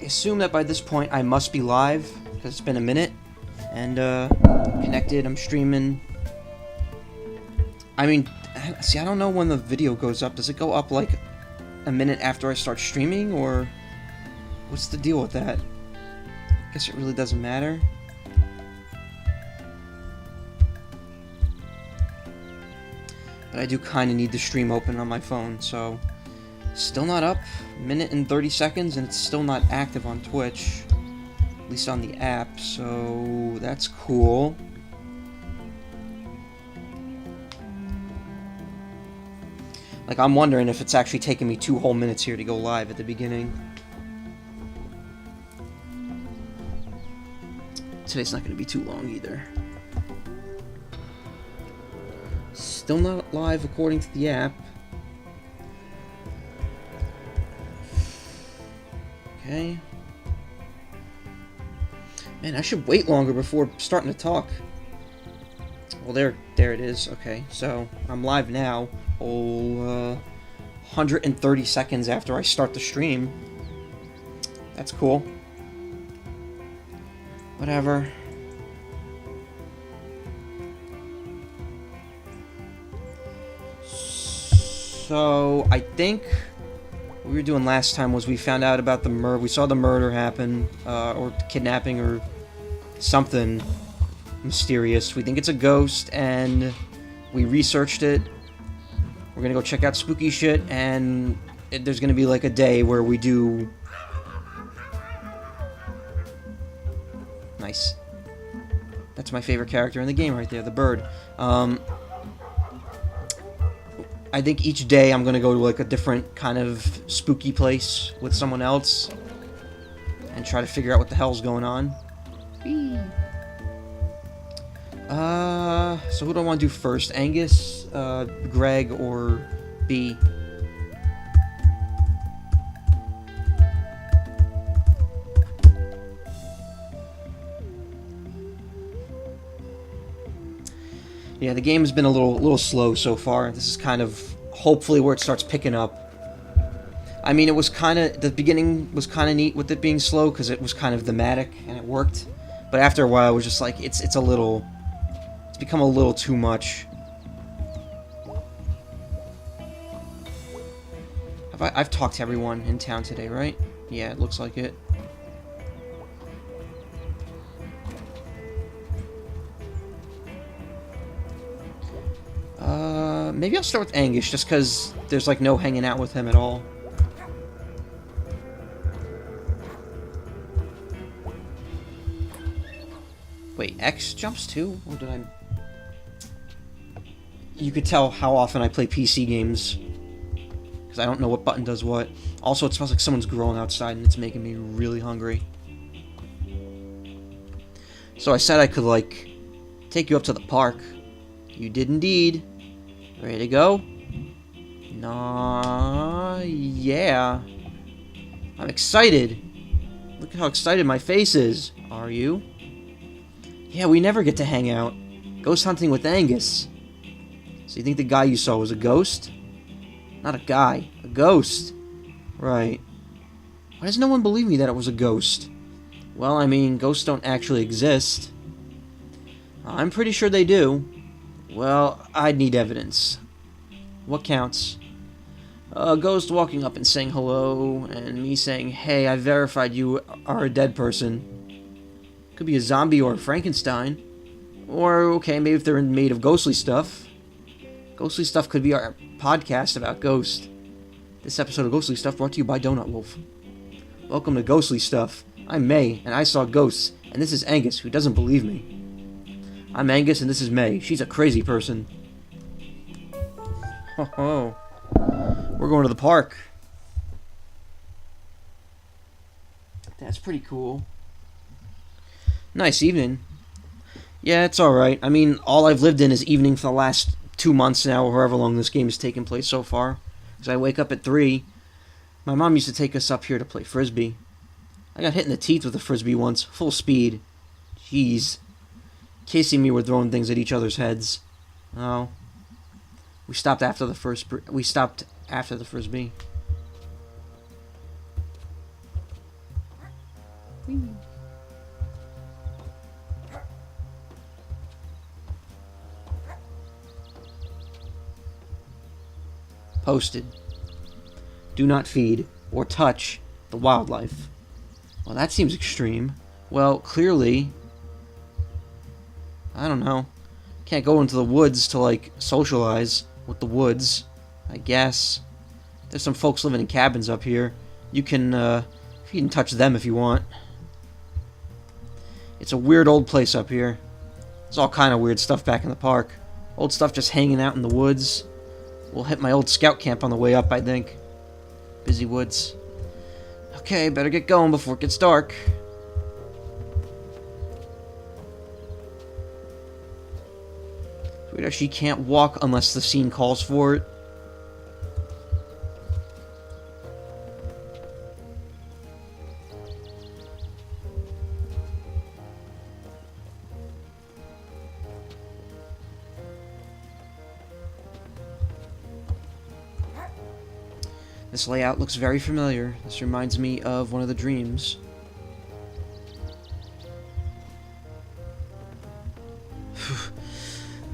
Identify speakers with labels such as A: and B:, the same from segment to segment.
A: assume that by this point I must be live, because it's been a minute. And, connected, I'm streaming. I mean, see, I don't know when the video goes up. Does it go up, like, a minute after I start streaming, or what's the deal with that? I guess it really doesn't matter. But I do kind of need the stream open on my phone, so... Still not up, minute and 30 seconds, and it's still not active on Twitch. At least on the app, so that's cool. Like, I'm wondering if it's actually taking me 2 whole minutes here to go live at the beginning. Today's not going to be too long either. Still not live according to the app. Okay. Man, I should wait longer before starting to talk. Well, there it is. Okay, so I'm live now. 130 seconds after I start the stream. That's cool. Whatever. So, I think what we were doing last time was we found out about the murder. We saw the murder happen, or kidnapping, or something mysterious. We think it's a ghost, and we researched it. We're gonna go check out spooky shit, and there's gonna be like a day where we do... Nice. That's my favorite character in the game right there, the bird. I think each day I'm gonna go to like a different kind of spooky place with someone else and try to figure out what the hell's going on. Whee. So who do I want to do first? Angus, Greg, or B? Yeah, the game has been a little slow so far. This is kind of hopefully where it starts picking up. I mean, it was kind of... The beginning was kind of neat with it being slow because it was kind of thematic and it worked. But after a while, it was just like, it's a little... It's become a little too much. I've talked to everyone in town today, right? Yeah, it looks like it. Maybe I'll start with Angus, just because there's, like, no hanging out with him at all. Wait, X jumps too? Or did I... You could tell how often I play PC games. Because I don't know what button does what. Also, it smells like someone's grilling outside, and it's making me really hungry. So I said I could, like, take you up to the park. You did indeed. Ready to go? Nah, yeah. I'm excited. Look at how excited my face is. Are you? Yeah, we never get to hang out. Ghost hunting with Angus. So you think the guy you saw was a ghost? Not a guy, a ghost. Right. Why does no one believe me that it was a ghost? Well, I mean, ghosts don't actually exist. I'm pretty sure they do. Well, I'd need evidence. What counts? A ghost walking up and saying hello, and me saying, hey, I verified you are a dead person. Could be a zombie or a Frankenstein. Or, okay, maybe if they're made of ghostly stuff. Ghostly Stuff could be our podcast about ghosts. This episode of Ghostly Stuff brought to you by Donut Wolf. Welcome to Ghostly Stuff. I'm May, and I saw ghosts, and this is Angus, who doesn't believe me. I'm Angus, and this is May. She's a crazy person. Ho ho. We're going to the park. That's pretty cool. Nice evening. Yeah, it's alright. I mean, all I've lived in is evening for the last 2 months now, or however long this game has taken place so far. Because I wake up at 3. My mom used to take us up here to play Frisbee. I got hit in the teeth with a Frisbee once, full speed. Jeez. Casey and me were throwing things at each other's heads. Oh. We stopped after the Frisbee.
B: Whee.
A: Posted. Do not feed or touch the wildlife. Well, that seems extreme. Well, clearly, I don't know. Can't go into the woods to, like, socialize with the woods, I guess. There's some folks living in cabins up here. You can touch them if you want. It's a weird old place up here. There's all kind of weird stuff back in the park. Old stuff just hanging out in the woods. We'll hit my old scout camp on the way up, I think. Busy woods. Okay, better get going before it gets dark. Weird, she can't walk unless the scene calls for it. This layout looks very familiar. This reminds me of one of the dreams.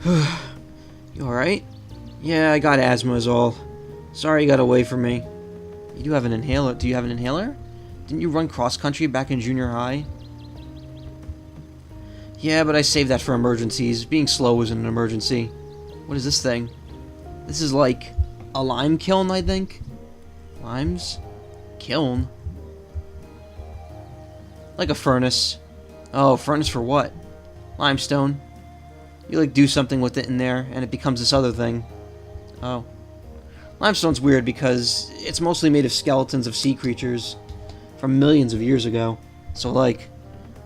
A: You alright? Yeah, I got asthma is all. Sorry you got away from me. You do have an inhaler. Do you have an inhaler? Didn't you run cross-country back in junior high? Yeah, but I saved that for emergencies. Being slow was an emergency. What is this thing? This is like a lime kiln, I think? Limes? Kiln? Like a furnace. Oh, furnace for what? Limestone. You like do something with it in there and it becomes this other thing. Oh. Limestone's weird because it's mostly made of skeletons of sea creatures from millions of years ago. So like,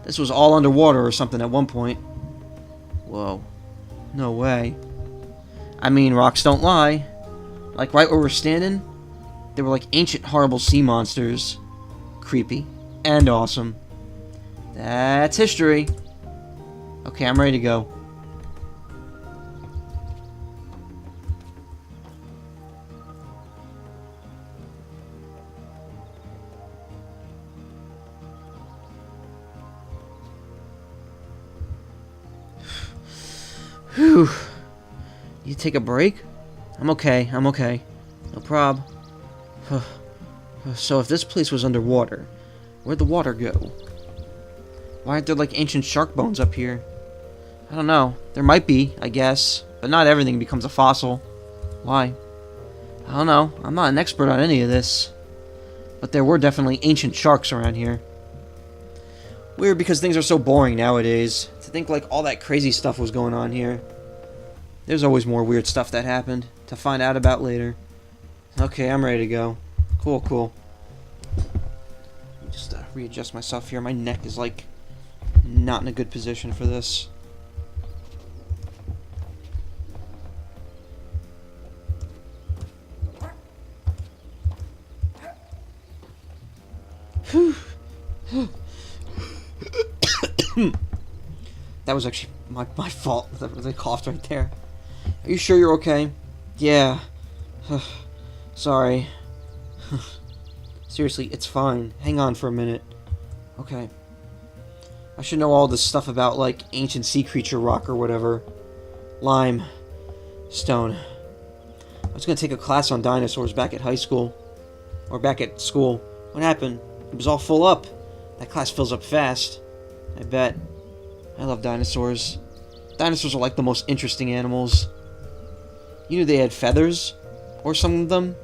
A: this was all underwater or something at one point. Whoa. No way. I mean, rocks don't lie. Like right where we're standing, they were like ancient, horrible sea monsters. Creepy. And awesome. That's history. Okay, I'm ready to go. Whew. You take a break? I'm okay, I'm okay. No prob. So if this place was underwater, where'd the water go? Why aren't there like ancient shark bones up here? I don't know. There might be, I guess. But not everything becomes a fossil. Why? I don't know. I'm not an expert on any of this. But there were definitely ancient sharks around here. Weird because things are so boring nowadays. To think like all that crazy stuff was going on here. There's always more weird stuff that happened to find out about later. Okay, I'm ready to go. Cool, cool. Let me just readjust myself here. My neck is like not in a good position for this. That was actually my fault. They coughed right there. Are you sure you're okay? Yeah. Sorry. Seriously, it's fine. Hang on for a minute. Okay. I should know all this stuff about, like, ancient sea creature rock or whatever. Lime. Stone. I was gonna take a class on dinosaurs back at high school. Or back at school. What happened? It was all full up. That class fills up fast. I bet. I love dinosaurs. Dinosaurs are like the most interesting animals. You knew they had feathers? Or some of them?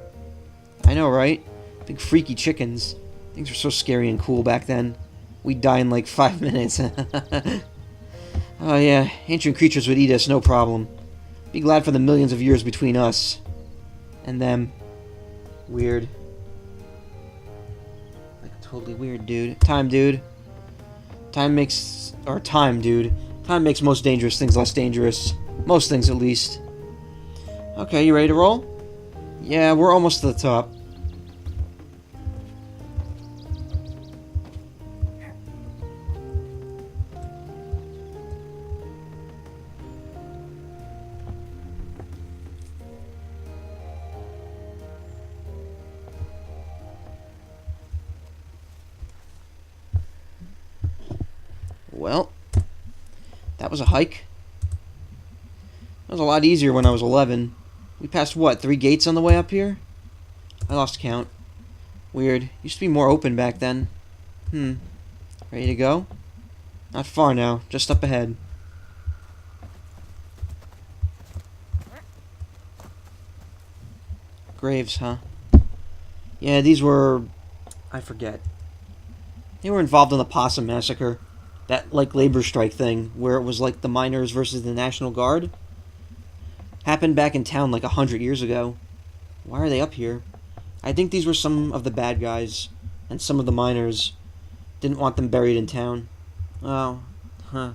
A: I know, right? Big freaky chickens. Things were so scary and cool back then. We'd die in like 5 minutes. Oh yeah, ancient creatures would eat us, no problem. Be glad for the millions of years between us. And them. Weird. Like totally weird, dude. Time, dude. Time makes most dangerous things less dangerous. Most things, at least. Okay, you ready to roll? Yeah, we're almost to the top. Well, that was a hike. That was a lot easier when I was 11. We passed, what, 3 gates on the way up here? I lost count. Weird. Used to be more open back then. Ready to go? Not far now. Just up ahead. Graves, huh? Yeah, these were... I forget. They were involved in the Possum Massacre. That, like, labor strike thing, where it was like the miners versus the National Guard. Happened back in town like 100 years ago. Why are they up here? I think these were some of the bad guys, and some of the miners didn't want them buried in town. Oh, huh.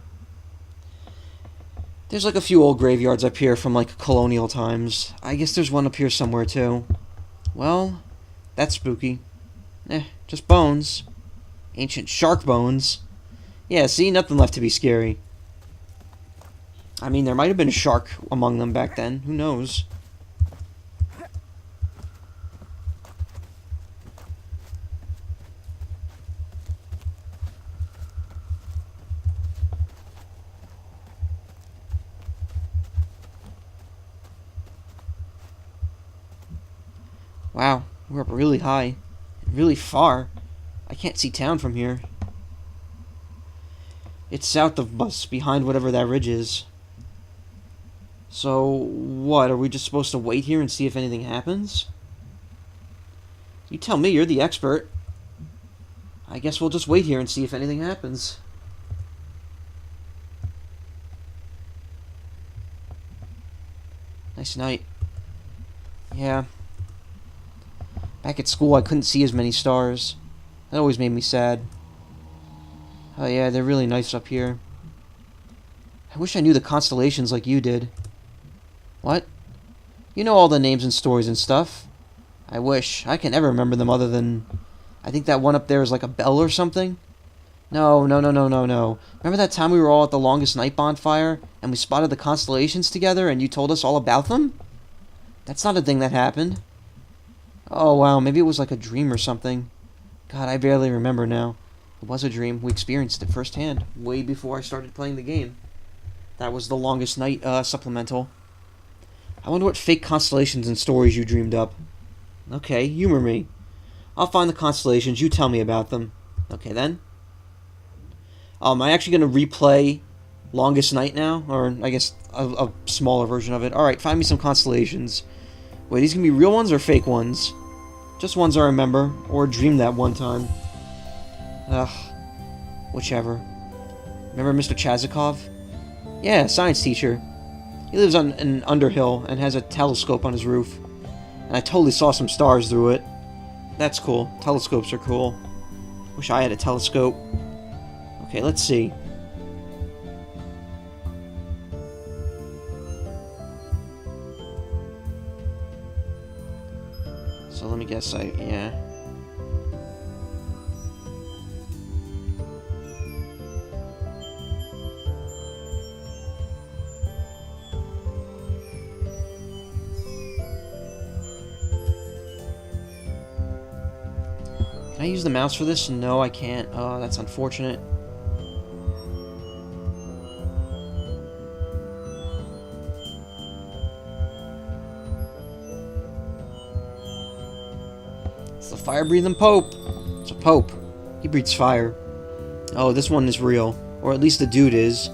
A: There's like a few old graveyards up here from like colonial times. I guess there's one up here somewhere too. Well, that's spooky. Just bones. Ancient shark bones. Yeah, see, nothing left to be scary. I mean, there might have been a shark among them back then. Who knows? Wow, we're up really high. Really far. I can't see town from here. It's south of us, behind whatever that ridge is. So, what? Are we just supposed to wait here and see if anything happens? You tell me, you're the expert. I guess we'll just wait here and see if anything happens. Nice night. Yeah. Back at school, I couldn't see as many stars. That always made me sad. Oh yeah, they're really nice up here. I wish I knew the constellations like you did. What? You know all the names and stories and stuff. I wish. I can't ever remember them other than... I think that one up there is like a bell or something? No. Remember that time we were all at the Longest Night bonfire, and we spotted the constellations together, and you told us all about them? That's not a thing that happened. Oh wow, maybe it was like a dream or something. God, I barely remember now. It was a dream. We experienced it firsthand, way before I started playing the game. That was the Longest Night supplemental. I wonder what fake constellations and stories you dreamed up. Okay, humor me. I'll find the constellations, you tell me about them. Okay then. Am I actually going to replay Longest Night now? Or, I guess, a smaller version of it. Alright, find me some constellations. Wait, these going to be real ones or fake ones? Just ones I remember, or dreamed that one time. Ugh. Whichever. Remember Mr. Chazikov? Yeah, science teacher. He lives on in Underhill and has a telescope on his roof. And I totally saw some stars through it. That's cool. Telescopes are cool. Wish I had a telescope. Okay, let's see. So let me guess, yeah. Can I use the mouse for this? No, I can't. Oh, that's unfortunate. It's the fire-breathing Pope. It's a Pope. He breathes fire. Oh, this one is real. Or at least the dude is.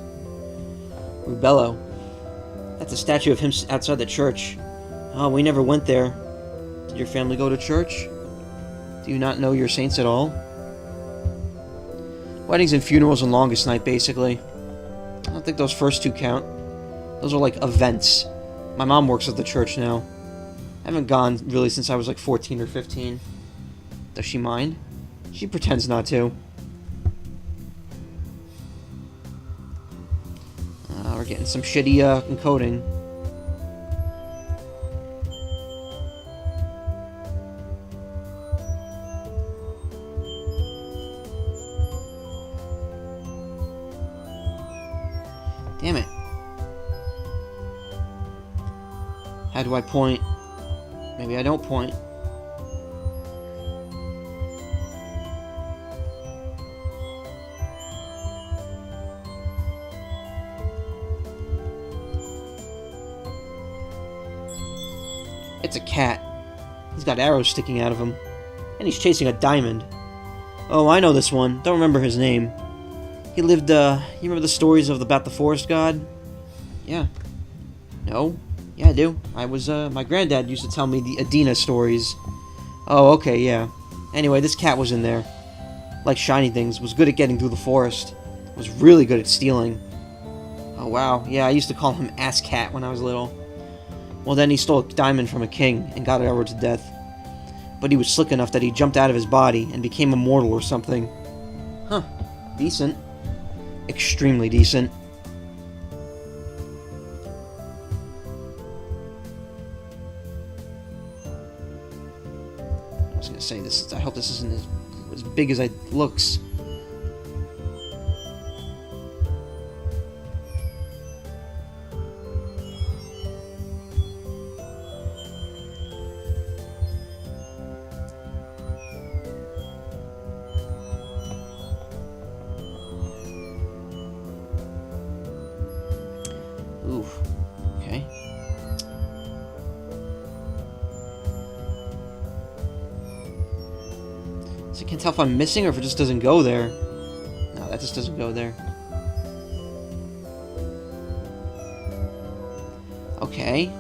A: Rubello. That's a statue of him outside the church. Oh, we never went there. Did your family go to church? Do you not know your saints at all? Weddings and funerals and Longest Night, basically. I don't think those first two count. Those are like events. My mom works at the church now. I haven't gone really since I was like 14 or 15. Does she mind? She pretends not to. We're getting some shitty encoding. Damn it. How do I point? Maybe I don't point. It's a cat. He's got arrows sticking out of him. And he's chasing a diamond. Oh, I know this one. Don't remember his name. He lived, you remember the stories about the forest god? Yeah. No? Yeah, I do. My granddad used to tell me the Adina stories. Oh, okay, yeah. Anyway, this cat was in there. Like shiny things, was good at getting through the forest. Was really good at stealing. Oh, wow. Yeah, I used to call him Ass Cat when I was little. Well, then he stole a diamond from a king and got arrowed to death. But he was slick enough that he jumped out of his body and became immortal or something. Huh. Decent. Extremely decent. I was gonna say this. I hope this isn't as big as it looks. Oof. Okay. So I can't tell if I'm missing or if it just doesn't go there. No, that just doesn't go there. Okay.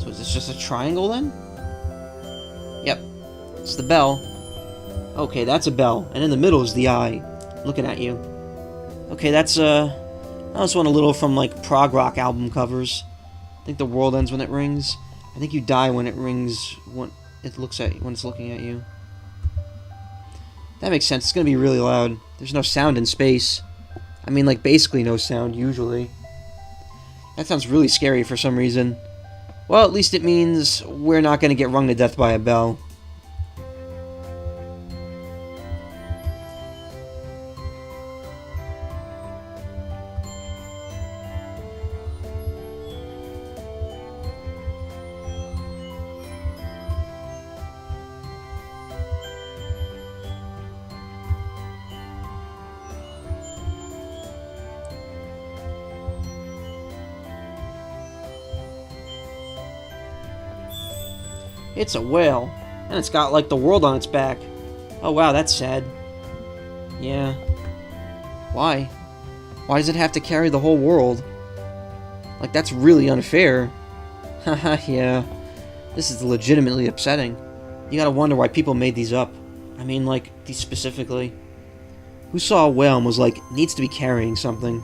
A: So is this just a triangle then? Yep. It's the bell. Okay, that's a bell. And in the middle is the eye. Looking at you. Okay, that's one a little from, like, prog rock album covers. I think the world ends when it rings. I think you die when it rings, when it looks at you, when it's looking at you. That makes sense. It's gonna be really loud. There's no sound in space. I mean, like, basically no sound, usually. That sounds really scary for some reason. Well, at least it means we're not gonna get rung to death by a bell. It's a whale, and it's got, like, the world on its back. Oh, wow, that's sad. Yeah. Why? Why does it have to carry the whole world? Like, that's really unfair. Haha, yeah. This is legitimately upsetting. You gotta wonder why people made these up. I mean, like, these specifically. Who saw a whale and was like, needs to be carrying something?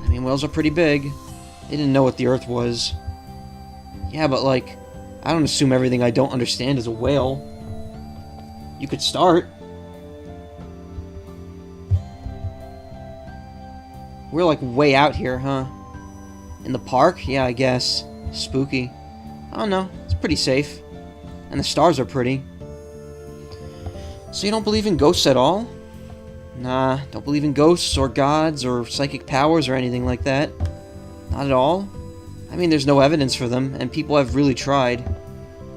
A: I mean, whales are pretty big. They didn't know what the Earth was. Yeah, but, like, I don't assume everything I don't understand is a whale. You could start. We're like way out here, huh? In the park? Yeah, I guess. Spooky. I don't know. It's pretty safe. And the stars are pretty. So you don't believe in ghosts at all? Nah, don't believe in ghosts or gods or psychic powers or anything like that. Not at all. I mean, there's no evidence for them, and people have really tried.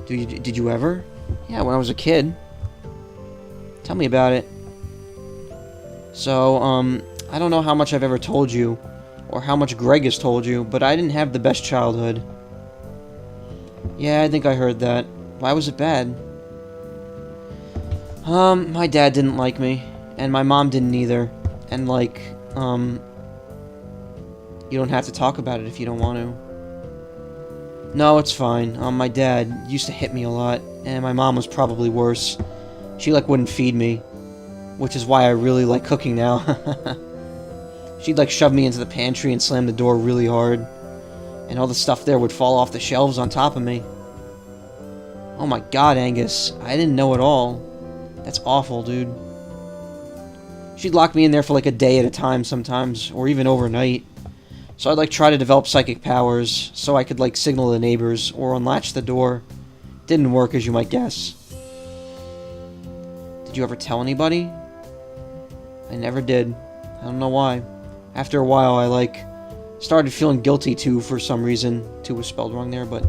A: Did you ever? Yeah, when I was a kid. Tell me about it. So, I don't know how much I've ever told you, or how much Greg has told you, but I didn't have the best childhood. Yeah, I think I heard that. Why was it bad? My dad didn't like me, and my mom didn't either, and, like, you don't have to talk about it if you don't want to. No, it's fine. My dad used to hit me a lot, and my mom was probably worse. She, like, wouldn't feed me, which is why I really like cooking now. She'd, like, shove me into the pantry and slam the door really hard, and all the stuff there would fall off the shelves on top of me. Oh my god, Angus. I didn't know at all. That's awful, dude. She'd lock me in there for, like, a day at a time sometimes, or even overnight. So I'd, like, try to develop psychic powers, so I could, like, signal the neighbors, or unlatch the door. Didn't work, as you might guess. Did you ever tell anybody? I never did. I don't know why. After a while, I, like, started feeling guilty, too, for some reason. 2 was spelled wrong there, but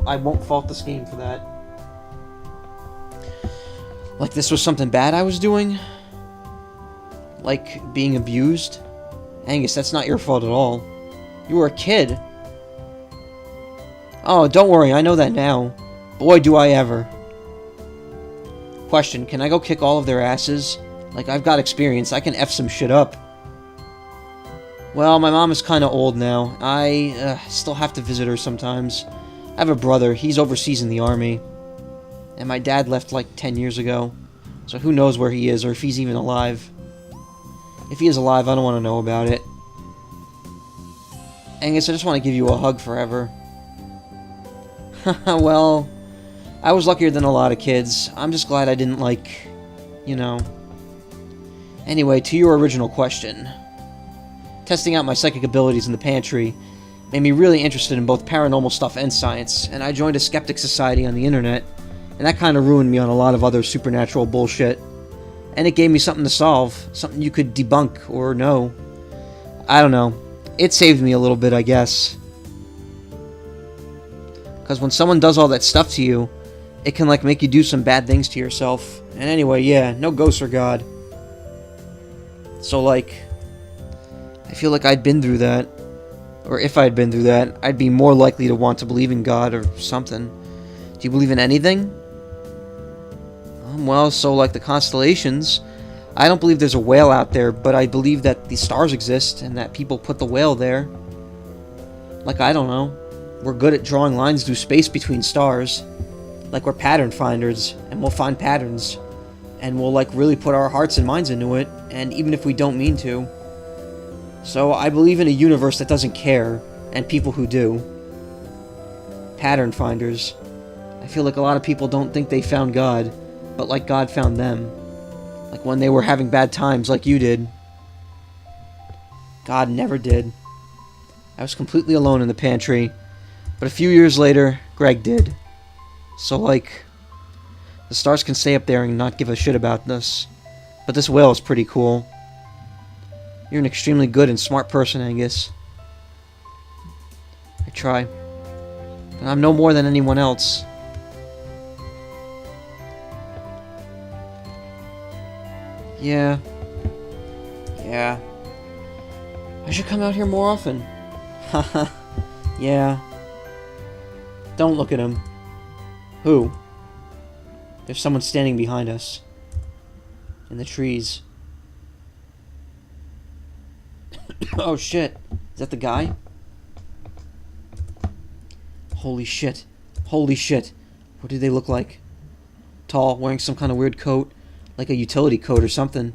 A: I won't fault this game for that. Like this was something bad I was doing? Like being abused? Angus, that's not your fault at all. You were a kid. Oh, don't worry, I know that now. Boy, do I ever. Question, can I go kick all of their asses? Like, I've got experience, I can F some shit up. Well, my mom is kinda old now. I still have to visit her sometimes. I have a brother, he's overseas in the army. And my dad left like 10 years ago. So who knows where he is, or if he's even alive. If he is alive, I don't want to know about it. Angus, I just want to give you a hug forever. Well, I was luckier than a lot of kids. I'm just glad I didn't, like, you know. Anyway, to your original question. Testing out my psychic abilities in the pantry made me really interested in both paranormal stuff and science, and I joined a skeptic society on the internet, and that kind of ruined me on a lot of other supernatural bullshit. And it gave me something to solve, something you could debunk or know. I don't know. It saved me a little bit, I guess. Because when someone does all that stuff to you, it can, like, make you do some bad things to yourself. And anyway, yeah, no ghosts or God. So, like, I feel like I'd been through that. Or if I'd been through that, I'd be more likely to want to believe in God or something. Do you believe in anything? Well, so like the constellations, I don't believe there's a whale out there, but I believe that the stars exist and that people put the whale there. Like, I don't know. We're good at drawing lines through space between stars. Like, we're pattern finders, and we'll find patterns. And we'll, like, really put our hearts and minds into it, and even if we don't mean to. So, I believe in a universe that doesn't care, and people who do. Pattern finders. I feel like a lot of people don't think they found God, but like God found them. Like when they were having bad times like you did. God never did. I was completely alone in the pantry, but a few years later, Greg did. So like, the stars can stay up there and not give a shit about us. But this whale is pretty cool. You're an extremely good and smart person, Angus. I try. And I'm no more than anyone else. Yeah. I should come out here more often. Haha. Yeah. Don't look at him. Who? There's someone standing behind us. In the trees. Oh shit. Is that the guy? Holy shit. Holy shit. What do they look like? Tall, wearing some kind of weird coat. Like a utility coat or something.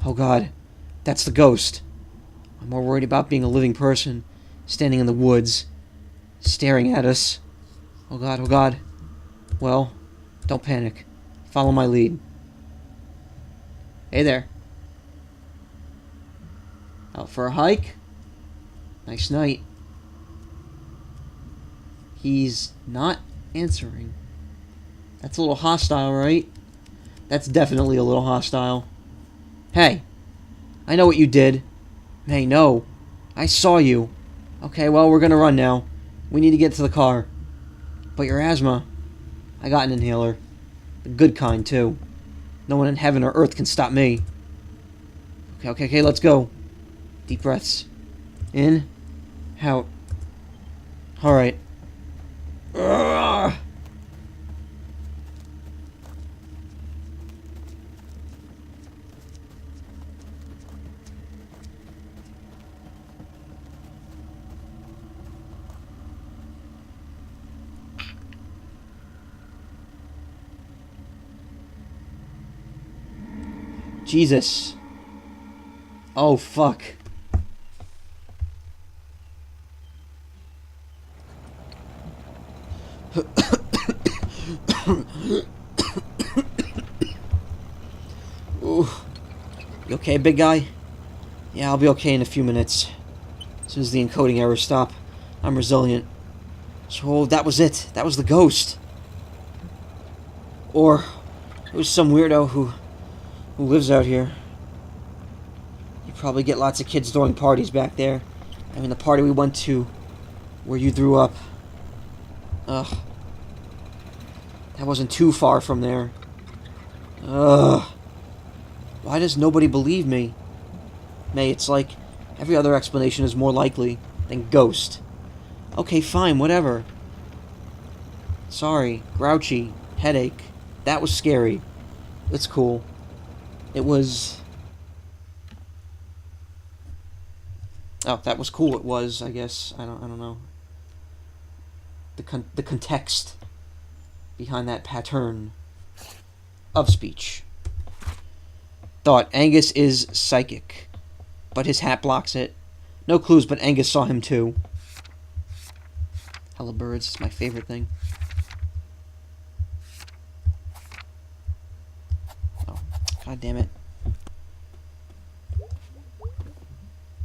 A: Oh god. That's the ghost. I'm more worried about being a living person. Standing in the woods. Staring at us. Oh god, oh god. Well, don't panic. Follow my lead. Hey there. Out for a hike? Nice night. He's not answering. That's a little hostile, right? That's definitely a little hostile. Hey, I know what you did. Hey, no. I saw you. Okay, well, we're gonna run now. We need to get to the car. But your asthma. I got an inhaler. The good kind, too. No one in heaven or earth can stop me. Okay, let's go. Deep breaths. In. Out. Alright. Jesus. Oh, fuck. Ooh. You okay, big guy? Yeah, I'll be okay in a few minutes. As soon as the encoding errors stop, I'm resilient. So that was it. That was the ghost. Or it was some weirdo who lives out here. You probably get lots of kids throwing parties back there. I mean, the party we went to where you threw up. Ugh. That wasn't too far from there. Ugh. Why does nobody believe me? May, it's like every other explanation is more likely than ghost. Okay, fine, whatever. Sorry. Grouchy. Headache. That was scary. It's cool. It was... Oh, that was cool. It was, I guess. I don't know. The context behind that pattern of speech. Thought. Angus is psychic, but his hat blocks it. No clues, but Angus saw him too. Hello, birds. It's my favorite thing. Oh, god damn it.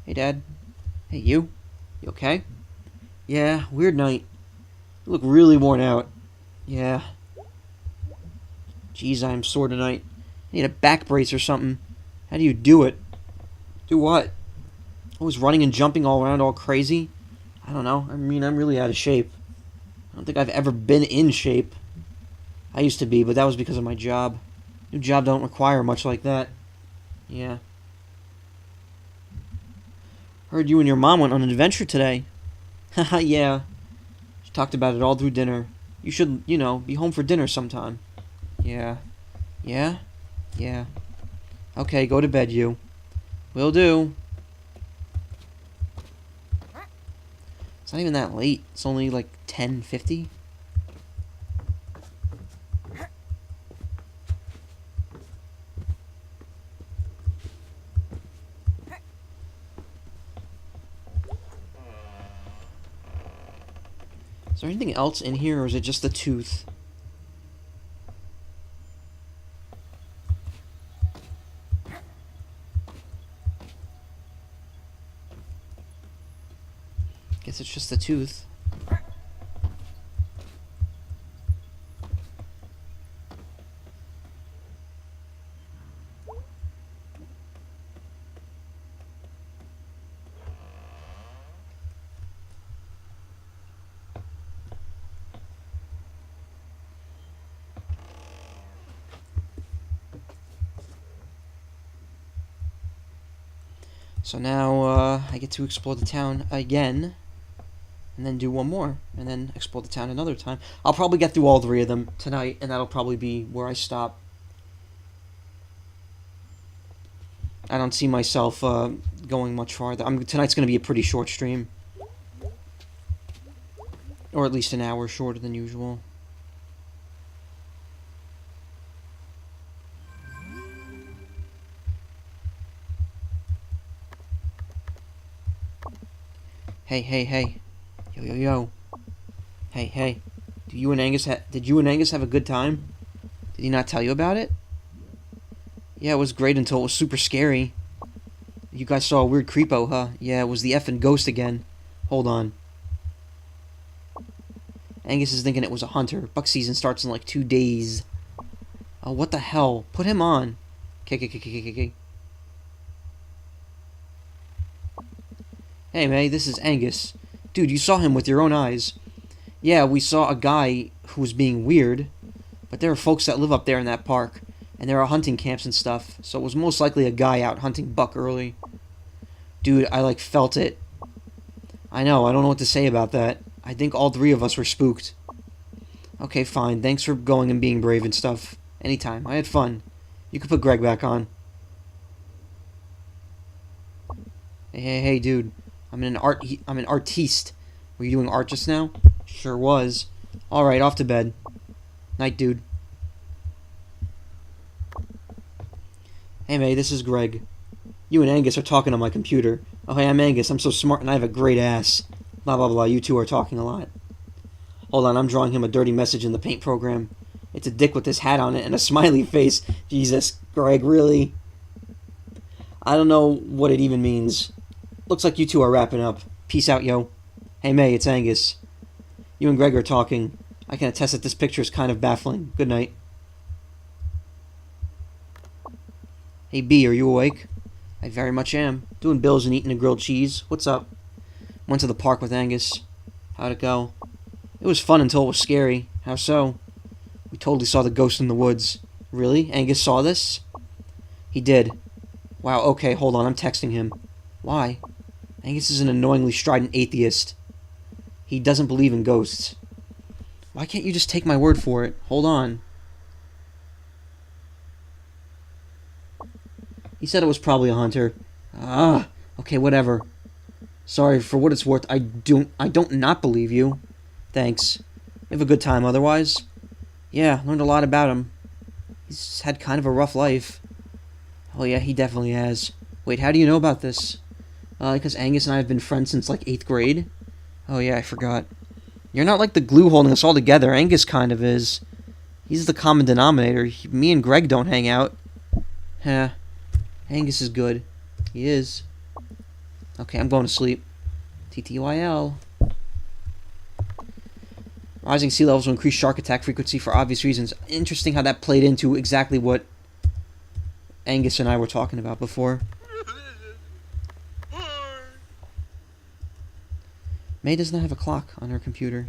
A: Hey, Dad. Hey, you? You okay? Yeah, weird night. You look really worn out. Yeah. Jeez, I'm sore tonight. I need a back brace or something. How do you do it? Do what? Always running and jumping all around all crazy? I don't know. I mean, I'm really out of shape. I don't think I've ever been in shape. I used to be, but that was because of my job. New job don't require much like that. Yeah. Heard you and your mom went on an adventure today. Haha, yeah. She talked about it all through dinner. You should, be home for dinner sometime. Yeah. Yeah? Yeah. Okay, go to bed, you. Will do. It's not even that late. It's only like 10:50. Is there anything else in here, or is it just the tooth? Guess it's just the tooth. So now I get to explore the town again, and then do one more, and then explore the town another time. I'll probably get through all three of them tonight, and that'll probably be where I stop. I don't see myself going much farther. Tonight's going to be a pretty short stream. Or at least an hour shorter than usual. Hey, hey, hey. Yo, yo, yo. Hey, hey. Did you and Angus have a good time? Did he not tell you about it? Yeah, it was great until it was super scary. You guys saw a weird creepo, huh? Yeah, it was the effing ghost again. Hold on. Angus is thinking it was a hunter. Buck season starts in like 2 days. Oh, what the hell? Put him on. Okay. Hey, May, this is Angus. Dude, you saw him with your own eyes. Yeah, we saw a guy who was being weird, but there are folks that live up there in that park, and there are hunting camps and stuff, so it was most likely a guy out hunting buck early. Dude, I, felt it. I know, I don't know what to say about that. I think all three of us were spooked. Okay, fine, thanks for going and being brave and stuff. Anytime, I had fun. You could put Greg back on. Hey, dude. I'm an artiste. Were you doing art just now? Sure was. Alright, off to bed. Night, dude. Hey, May, this is Greg. You and Angus are talking on my computer. Oh, hey, I'm Angus. I'm so smart and I have a great ass. Blah, blah, blah. You two are talking a lot. Hold on, I'm drawing him a dirty message in the paint program. It's a dick with this hat on it and a smiley face. Jesus, Greg, really? I don't know what it even means. Looks like you two are wrapping up. Peace out, yo. Hey, May, it's Angus. You and Greg are talking. I can attest that this picture is kind of baffling. Good night. Hey, B, are you awake? I very much am. Doing bills and eating a grilled cheese. What's up? Went to the park with Angus. How'd it go? It was fun until it was scary. How so? We totally saw the ghost in the woods. Really? Angus saw this? He did. Wow, okay, hold on. I'm texting him. Why? Angus is an annoyingly strident atheist. He doesn't believe in ghosts. Why can't you just take my word for it? Hold on. He said it was probably a hunter. Ah, okay, whatever. Sorry, for what it's worth, I don't not believe you. Thanks. You have a good time otherwise? Yeah, learned a lot about him. He's had kind of a rough life. Oh yeah, he definitely has. Wait, how do you know about this? Because Angus and I have been friends since like 8th grade? Oh yeah, I forgot. You're not like the glue holding us all together. Angus kind of is. He's the common denominator. Me and Greg don't hang out. Yeah, Angus is good. He is. Okay, I'm going to sleep. TTYL. Rising sea levels will increase shark attack frequency for obvious reasons. Interesting how that played into exactly what Angus and I were talking about before. May does not have a clock on her computer.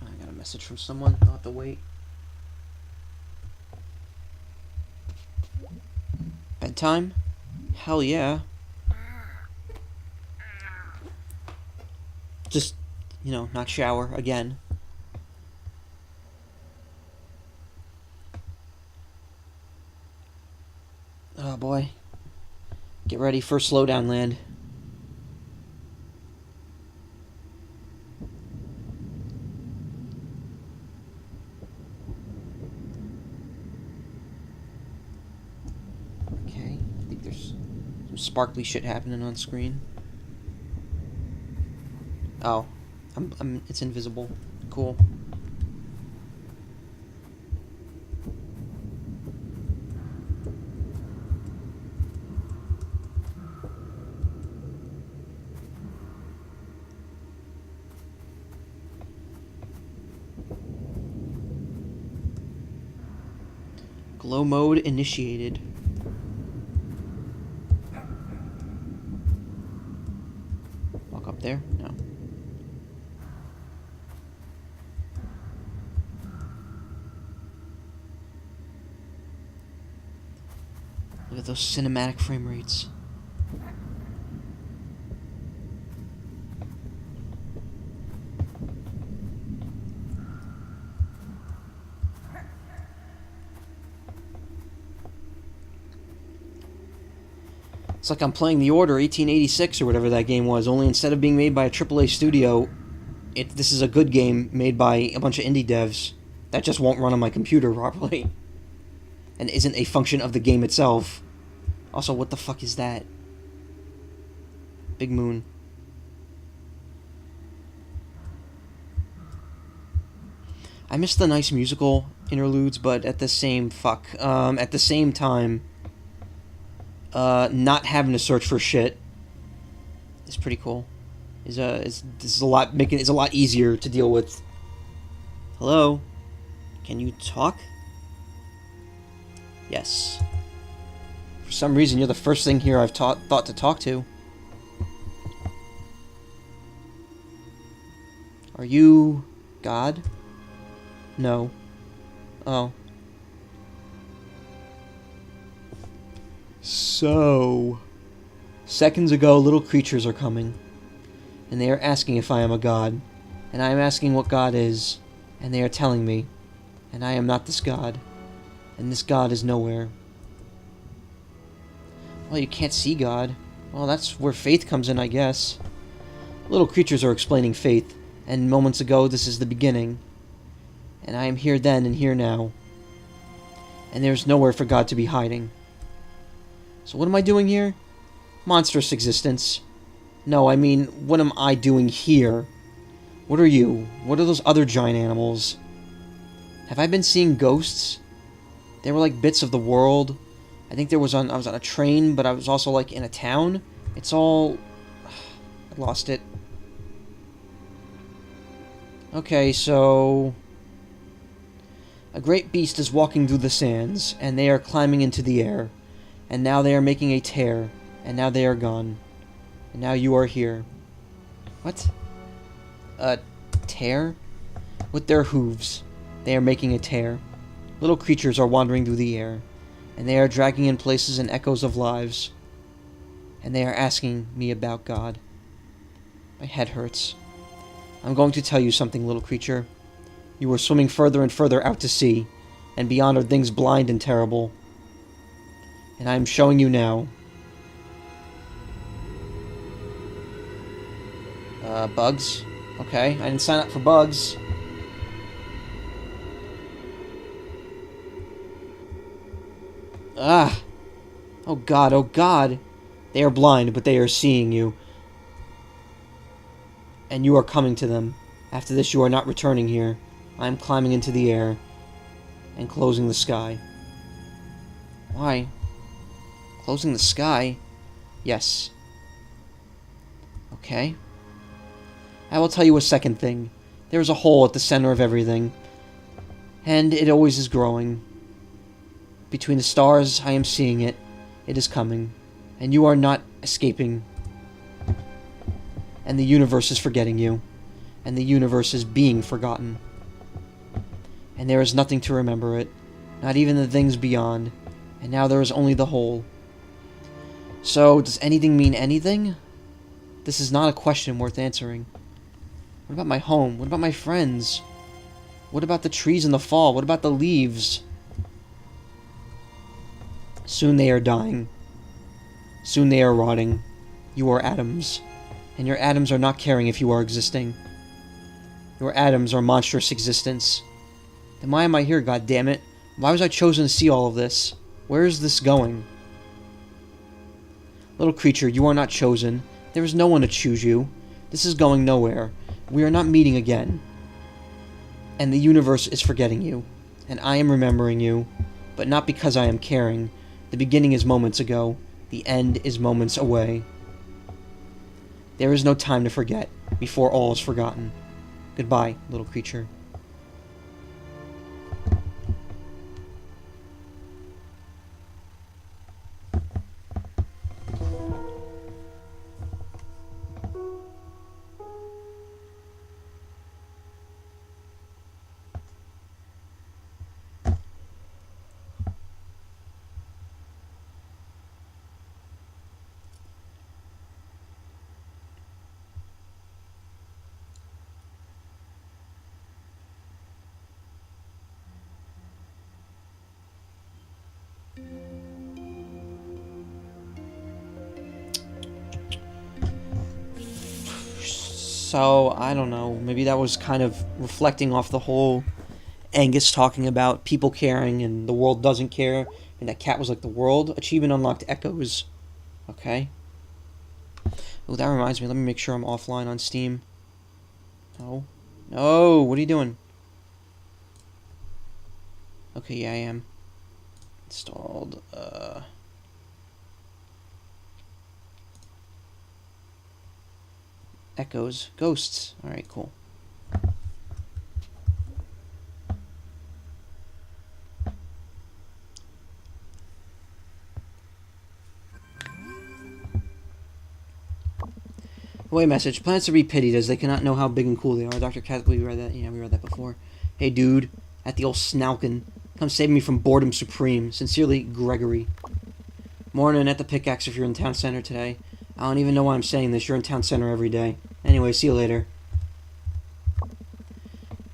A: I got a message from someone. I'll have to wait. Bedtime? Hell yeah. Just, not shower again. Oh boy. Get ready for slowdown land. Okay, I think there's some sparkly shit happening on screen. Oh, it's invisible. Cool. Glow mode initiated. Walk up there? No. Look at those cinematic frame rates. It's like I'm playing The Order 1886 or whatever that game was, only instead of being made by a AAA studio, this is a good game made by a bunch of indie devs that just won't run on my computer properly. And isn't a function of the game itself. Also, what the fuck is that? Big Moon. I miss the nice musical interludes, but at the same time, not having to search for shit is pretty cool. This is a lot easier to deal with. Hello? Can you talk? Yes. For some reason, you're the first thing here I've thought to talk to. Are you God? No. Oh. So, seconds ago, little creatures are coming, and they are asking if I am a god, and I am asking what God is, and they are telling me, and I am not this god, and this God is nowhere. Well, you can't see God. Well, that's where faith comes in, I guess. Little creatures are explaining faith, and moments ago, this is the beginning, and I am here then and here now, and there's nowhere for God to be hiding. So what am I doing here? Monstrous existence. No, I mean, what am I doing here? What are you? What are those other giant animals? Have I been seeing ghosts? They were like bits of the world. I think I was on a train, but I was also like in a town. It's all... I lost it. Okay, so... A great beast is walking through the sands, and they are climbing into the air. And now they are making a tear, and now they are gone. And now you are here. What? A tear? With their hooves, they are making a tear. Little creatures are wandering through the air, and they are dragging in places and echoes of lives. And they are asking me about God. My head hurts. I'm going to tell you something, little creature. You are swimming further and further out to sea, and beyond are things blind and terrible. And I am showing you now. Bugs? Okay, I didn't sign up for bugs. Ah! Oh god, oh god! They are blind, but they are seeing you. And you are coming to them. After this, you are not returning here. I am climbing into the air and closing the sky. Why? Closing the sky? Yes. Okay. I will tell you a second thing. There is a hole at the center of everything, and it always is growing. Between the stars, I am seeing it. It is coming, and you are not escaping. And the universe is forgetting you, and the universe is being forgotten. And there is nothing to remember it, not even the things beyond, and now there is only the whole. So, does anything mean anything? This is not a question worth answering. What about my home? What about my friends? What about the trees in the fall? What about the leaves? Soon they are dying. Soon they are rotting. You are atoms. And your atoms are not caring if you are existing. Your atoms are monstrous existence. Then why am I here, goddammit? Why was I chosen to see all of this? Where is this going? Little creature, you are not chosen. There is no one to choose you. This is going nowhere. We are not meeting again. And the universe is forgetting you. And I am remembering you. But not because I am caring. The beginning is moments ago. The end is moments away. There is no time to forget before all is forgotten. Goodbye, little creature. So, I don't know, maybe that was kind of reflecting off the whole Angus talking about people caring and the world doesn't care, and that cat was like the world. Achievement unlocked echoes. Okay. Oh, that reminds me, let me make sure I'm offline on Steam. No. No, what are you doing? Okay, yeah, I am. Installed, Echoes. Ghosts. Alright, cool. Away message. Plants to be pitied as they cannot know how big and cool they are. Dr. Catholic, we read that. Yeah, we read that before. Hey, dude. At the old Snalkin. Come save me from boredom supreme. Sincerely, Gregory. Morning at the pickaxe if you're in town center today. I don't even know why I'm saying this. You're in town center every day. Anyway, see you later.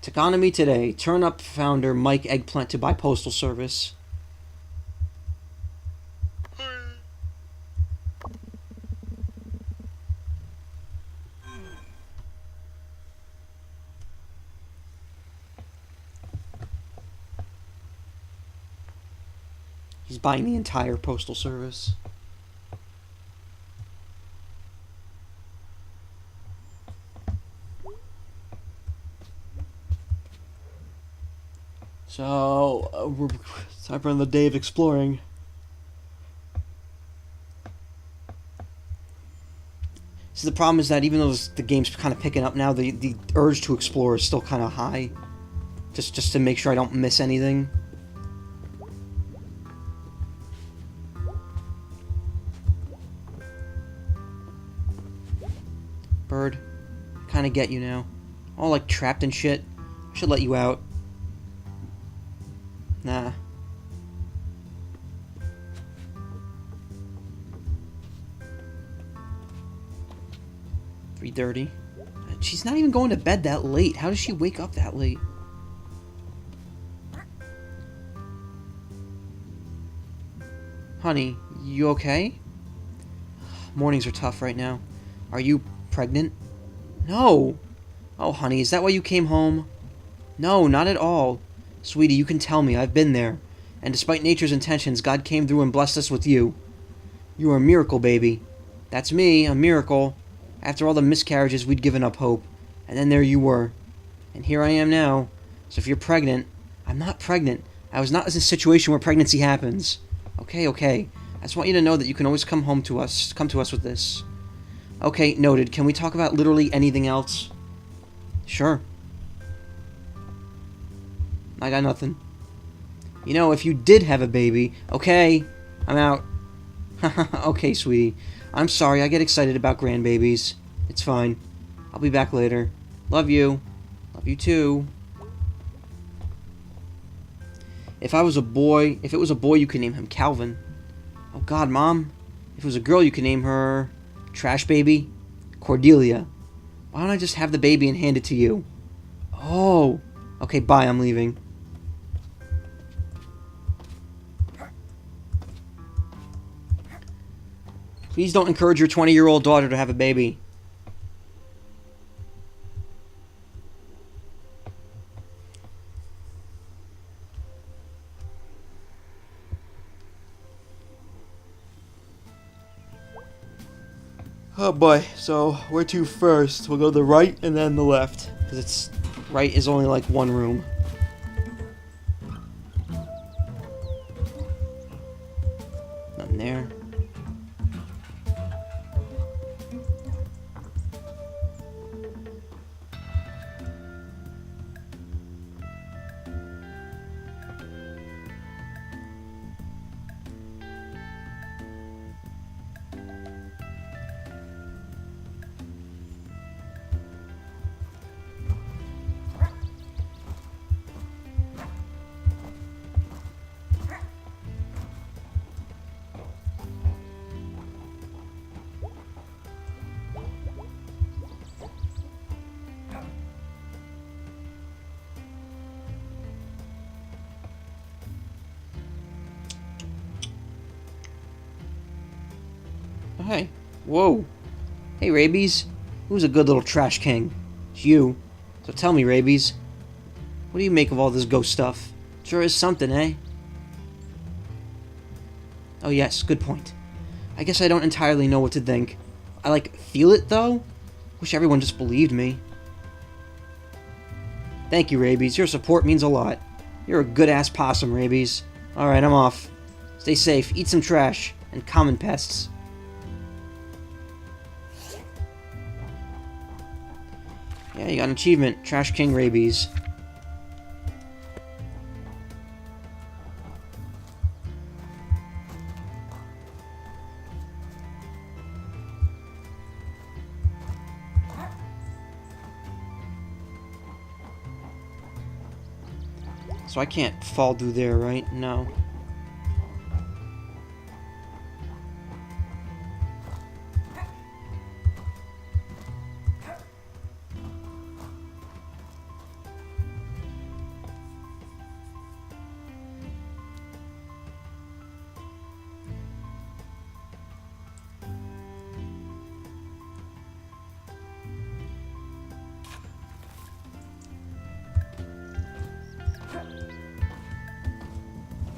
A: Techonomy today. Turn up founder Mike Eggplant to buy postal service. He's buying the entire postal service. So, we're time for another day of exploring. So the problem is that even though the game's kind of picking up now, the urge to explore is still kind of high. Just to make sure I don't miss anything. Kinda get you now. All like trapped and shit. I should let you out. Nah. $3:30. She's not even going to bed that late. How does she wake up that late? Honey, you okay? Mornings are tough right now. Are you pregnant? No! Oh, honey, is that why you came home? No, not at all. Sweetie, you can tell me. I've been there. And despite nature's intentions, God came through and blessed us with you. You are a miracle, baby. That's me, a miracle. After all the miscarriages, we'd given up hope. And then there you were. And here I am now. So if you're pregnant... I'm not pregnant. I was not in a situation where pregnancy happens. Okay. I just want you to know that you can always come to us with this. Okay, noted. Can we talk about literally anything else? Sure. I got nothing. You know, if you did have a baby... Okay, I'm out. Okay, sweetie. I'm sorry, I get excited about grandbabies. It's fine. I'll be back later. Love you. Love you too. If it was a boy, you could name him Calvin. Oh God, Mom. If it was a girl, you could name her... Trash Baby? Cordelia. Why don't I just have the baby and hand it to you? Oh. Okay, bye, I'm leaving. Please don't encourage your 20-year-old daughter to have a baby. Oh boy, so where to first? We'll go the right and then the left. Because it's... right is only like one room. Nothing there. Oh, hey. Whoa. Hey, Rabies. Who's a good little trash king? It's you. So tell me, Rabies. What do you make of all this ghost stuff? Sure is something, eh? Oh yes, good point. I guess I don't entirely know what to think. I, feel it, though? Wish everyone just believed me. Thank you, Rabies. Your support means a lot. You're a good-ass possum, Rabies. Alright, I'm off. Stay safe, eat some trash, and common pests. Yeah, you got an achievement. Trash King Rabies. So I can't fall through there, right? No.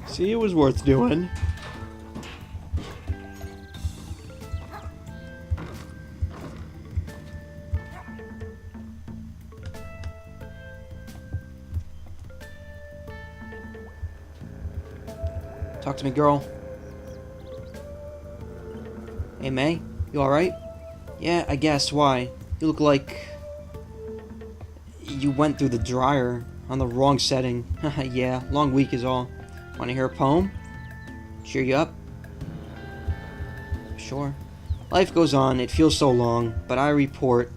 A: See, it was worth doing. Talk to me, girl. Hey, May? You alright? Yeah, I guess. Why? You look like... you went through the dryer on the wrong setting. Yeah, long week is all. Want to hear a poem? Cheer you up? Sure. Life goes on, it feels so long, but I report...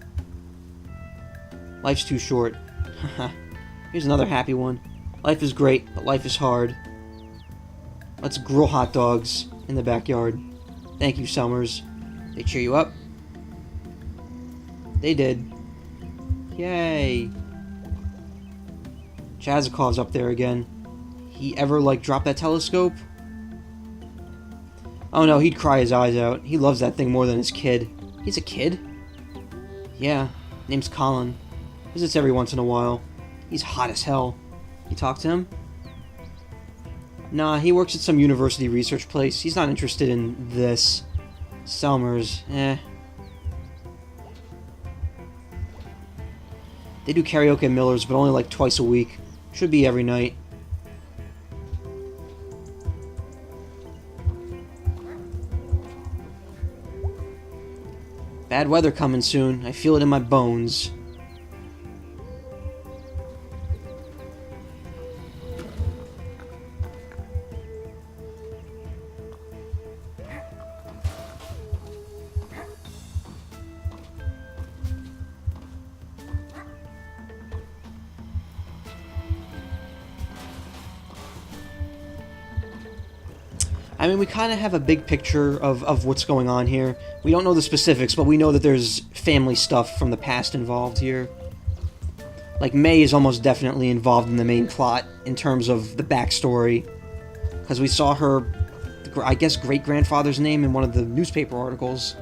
A: Life's too short. Haha. Here's another happy one. Life is great, but life is hard. Let's grill hot dogs in the backyard. Thank you, Summers. They cheer you up? They did. Yay. Chazakov's up there again. He ever, like, drop that telescope? Oh no, he'd cry his eyes out. He loves that thing more than his kid. He's a kid? Yeah, name's Colin. Visits every once in a while. He's hot as hell. You talk to him? Nah, he works at some university research place. He's not interested in this. Summers, eh. They do karaoke at Miller's, but only like twice a week. Should be every night. Bad weather coming soon. I feel it in my bones. I mean, we kind of have a big picture of what's going on here. We don't know the specifics, but we know that there's family stuff from the past involved here. Like, May is almost definitely involved in the main plot in terms of the backstory. Because we saw her, I guess, great-grandfather's name in one of the newspaper articles.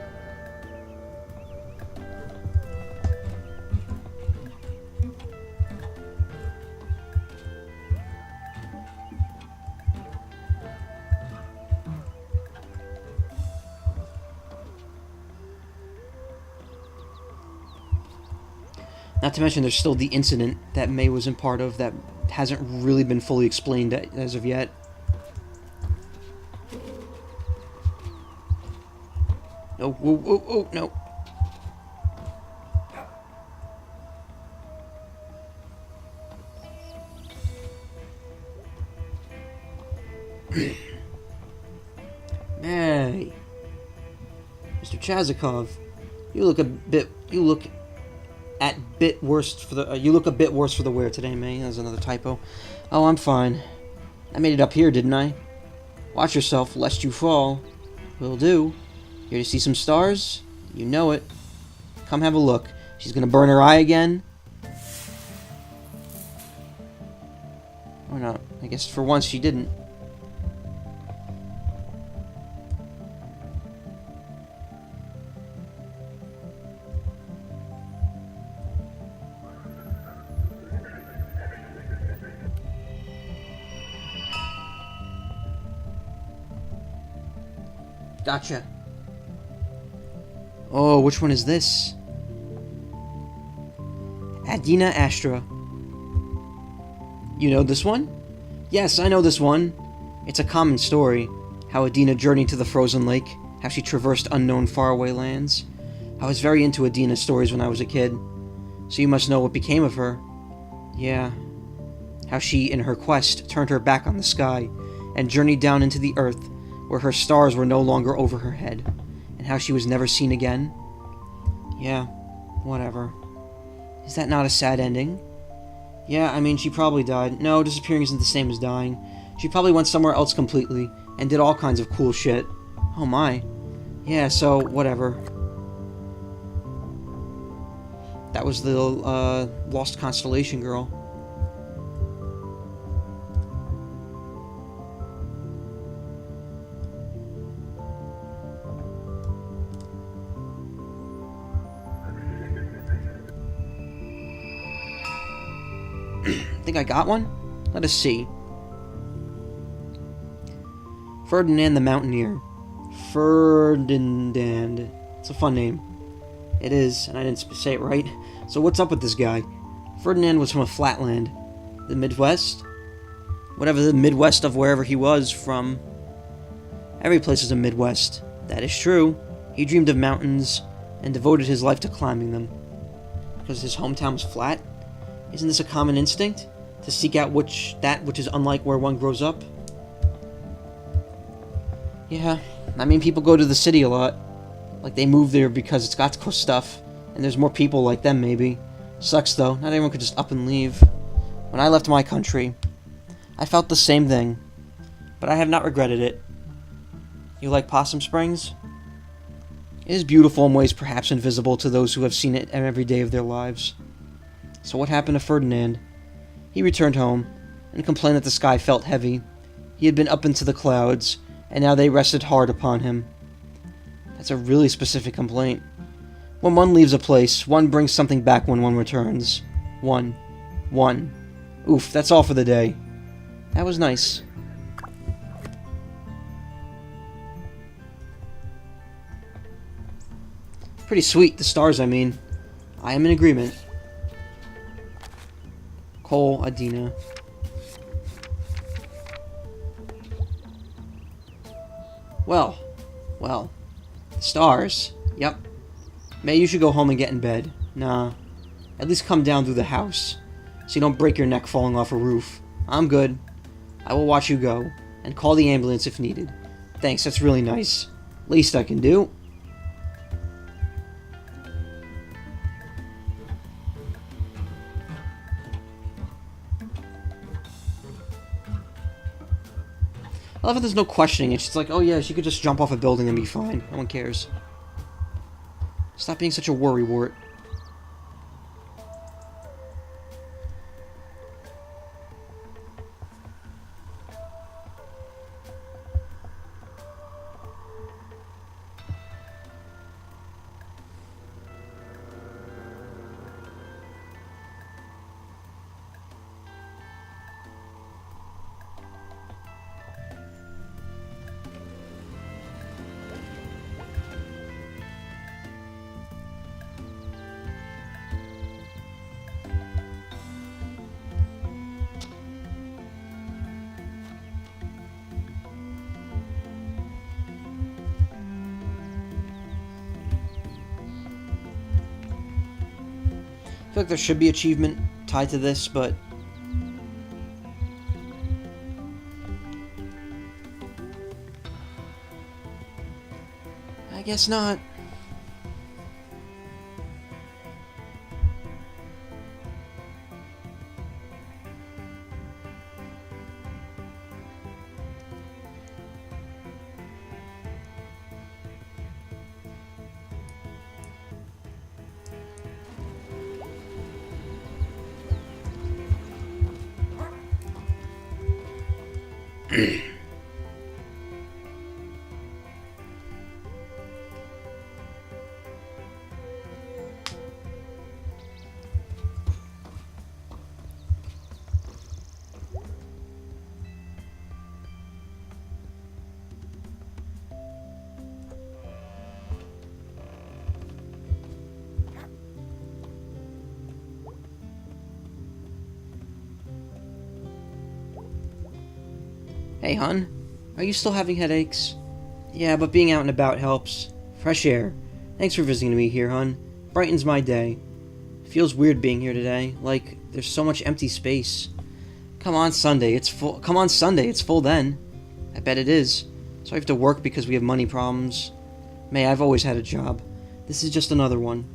A: Not to mention there's still the incident that May wasn't part of that hasn't really been fully explained as of yet. No, oh, no. May. Mr. Chazakov, you look a bit worse for the wear today, May. There's another typo. Oh, I'm fine. I made it up here, didn't I? Watch yourself, lest you fall. Will do. Here to see some stars? You know it. Come have a look. She's gonna burn her eye again? Or not. I guess for once she didn't. Gotcha. Oh, which one is this? Adina Astra. You know this one? Yes, I know this one. It's a common story. How Adina journeyed to the frozen lake. How she traversed unknown faraway lands. I was very into Adina's stories when I was a kid. So you must know what became of her. Yeah. How she, in her quest, turned her back on the sky and journeyed down into the earth, where her stars were no longer over her head, and how she was never seen again? Yeah, whatever. Is that not a sad ending? Yeah, I mean, she probably died. No, disappearing isn't the same as dying. She probably went somewhere else completely, and did all kinds of cool shit. Oh my. Yeah, so, whatever. That was the, Lost Constellation girl. Think I got one? Let us see. Ferdinand the Mountaineer. Ferdinand. It's a fun name. It is, and I didn't say it right. So what's up with this guy? Ferdinand was from a flatland. The Midwest? Whatever the Midwest of wherever he was from. Every place is a Midwest. That is true. He dreamed of mountains and devoted his life to climbing them. Because his hometown was flat? Isn't this a common instinct? To seek out that which is unlike where one grows up? Yeah, I mean, people go to the city a lot. Like, they move there because it's got cool stuff, and there's more people like them, maybe. Sucks though, not everyone could just up and leave. When I left my country, I felt the same thing, but I have not regretted it. You like Possum Springs? It is beautiful in ways perhaps invisible to those who have seen it every day of their lives. So what happened to Ferdinand? He returned home, and complained that the sky felt heavy. He had been up into the clouds, and now they rested hard upon him. That's a really specific complaint. When one leaves a place, one brings something back when one returns. One. Oof, that's all for the day. That was nice. Pretty sweet, the stars, I mean. I am in agreement. Cole, Adina. Well. The stars. Yep. May, you should go home and get in bed. Nah. At least come down through the house, so you don't break your neck falling off a roof. I'm good. I will watch you go, and call the ambulance if needed. Thanks, that's really nice. Least I can do. I love how there's no questioning it. She's like, oh yeah, she could just jump off a building and be fine. No one cares. Stop being such a worrywart. I feel like there should be achievement tied to this, but I guess not. Hey, hon. Are you still having headaches? Yeah, but being out and about helps. Fresh air. Thanks for visiting me here, hon. Brightens my day. Feels weird being here today. Like, there's so much empty space. Come on Sunday, it's full. Come on Sunday, it's full then. I bet it is. So I have to work because we have money problems. May, I've always had a job. This is just another one.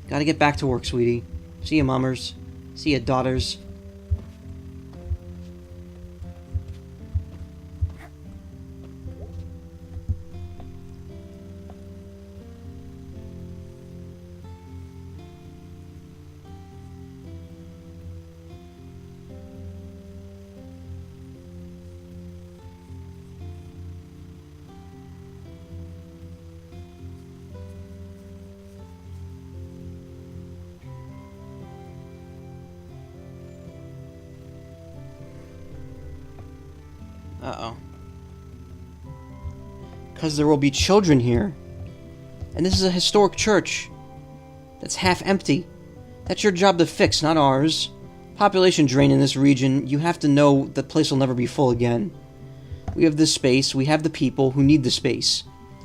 A: Gotta get back to work, sweetie. See ya, mummers. See ya, daughters. Uh-oh. Because there will be children here. And this is a historic church that's half empty. That's your job to fix, not ours. Population drain in this region, you have to know the place will never be full again. We have this space, we have the people who need the space.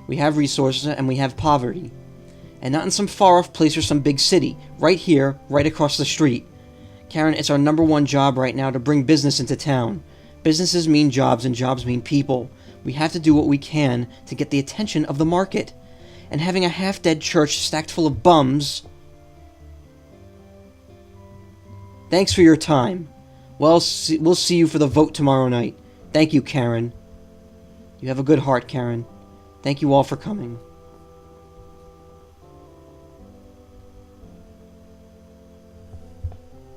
A: We have resources, and we have poverty. And not in some far-off place or some big city. Right here, right across the street. Karen, it's our #1 job right now to bring business into town. Businesses mean jobs, and jobs mean people. We have to do what we can to get the attention of the market. And having a half-dead church stacked full of bums... Thanks for your time. Well, we'll see you for the vote tomorrow night. Thank you, Karen. You have a good heart, Karen. Thank you all for coming.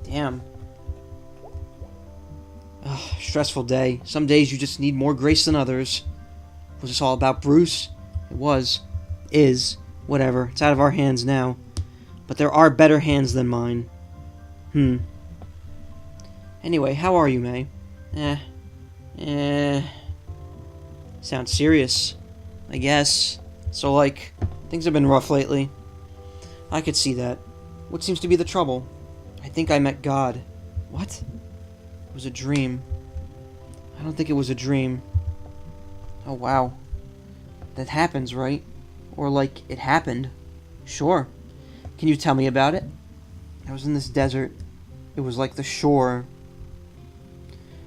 A: Damn. Ugh, stressful day. Some days you just need more grace than others. Was this all about Bruce? It was. Is. Whatever. It's out of our hands now. But there are better hands than mine. Anyway, how are you, May? Sounds serious. I guess. So, like, things have been rough lately. I could see that. What seems to be the trouble? I think I met God. What? It was a dream. I don't think it was a dream. Oh, wow. That happens, right? Or, like, it happened. Sure. Can you tell me about it? I was in this desert. It was like the shore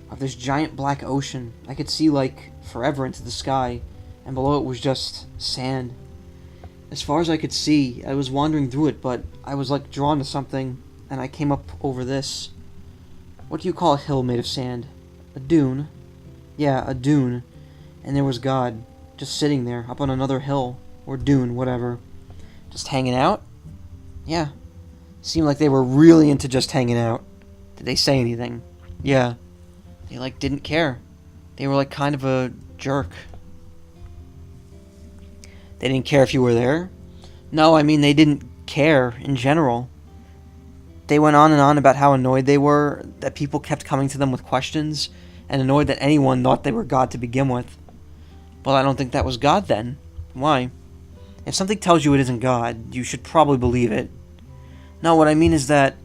A: of this giant black ocean. I could see, like, forever into the sky, and below it was just sand. As far as I could see, I was wandering through it, but I was, like, drawn to something, and I came up over this. What do you call a hill made of sand? A dune? Yeah, a dune. And there was God, just sitting there, up on another hill, or dune, whatever. Just hanging out? Yeah. Seemed like they were really into just hanging out. Did they say anything? Yeah. They, like, didn't care. They were, like, kind of a jerk. They didn't care if you were there? No, I mean, they didn't care in general. They went on and on about how annoyed they were that people kept coming to them with questions, and annoyed that anyone thought they were God to begin with. Well, I don't think that was God then. Why? If something tells you it isn't God, you should probably believe it. No, what I mean is that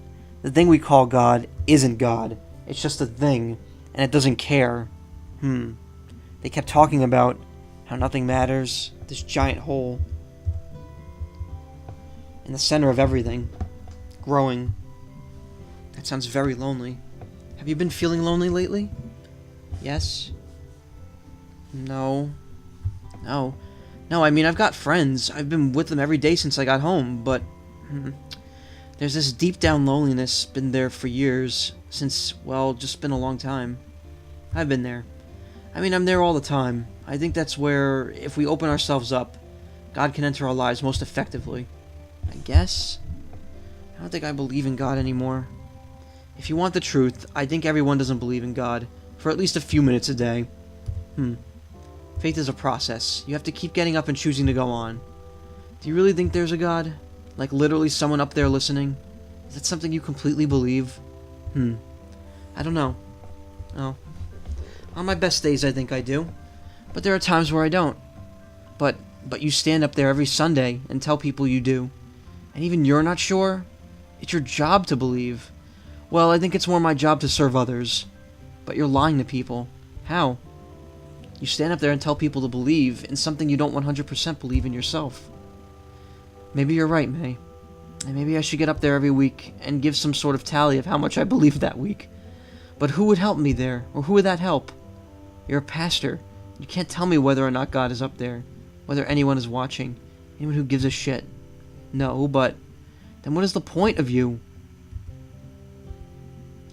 A: the thing we call God isn't God. It's just a thing, and it doesn't care. They kept talking about how nothing matters, this giant hole in the center of everything, growing. That sounds very lonely. Have you been feeling lonely lately? Yes? No. No, I mean, I've got friends. I've been with them every day since I got home, but there's this deep down loneliness been there for years, since, well, just been a long time. I've been there. I mean, I'm there all the time. I think that's where, if we open ourselves up, God can enter our lives most effectively. I guess? I don't think I believe in God anymore. If you want the truth, I think everyone doesn't believe in God, for at least a few minutes a day. Faith is a process. You have to keep getting up and choosing to go on. Do you really think there's a God? Like literally someone up there listening? Is that something you completely believe? I don't know. Oh. On my best days, I think I do. But there are times where I don't. But you stand up there every Sunday and tell people you do. And even you're not sure? It's your job to believe. Well, I think it's more my job to serve others. But you're lying to people. How? You stand up there and tell people to believe in something you don't 100% believe in yourself. Maybe you're right, May. And maybe I should get up there every week and give some sort of tally of how much I believe that week. But who would help me there? Or who would that help? You're a pastor. You can't tell me whether or not God is up there. Whether anyone is watching. Anyone who gives a shit. No, but then what is the point of you?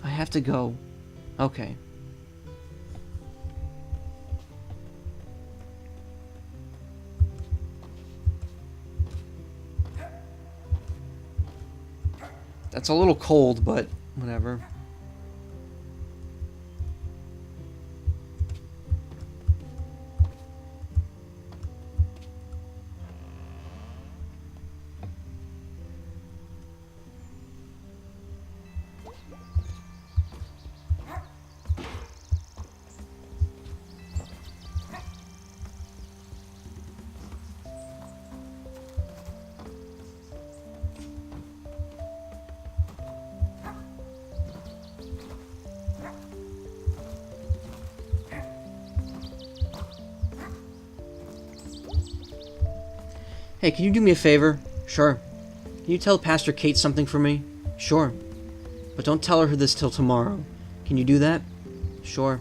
A: I have to go. Okay. That's a little cold, but whatever. Hey, can you do me a favor? Sure. Can you tell Pastor Kate something for me? Sure. But don't tell her this till tomorrow. Can you do that? Sure.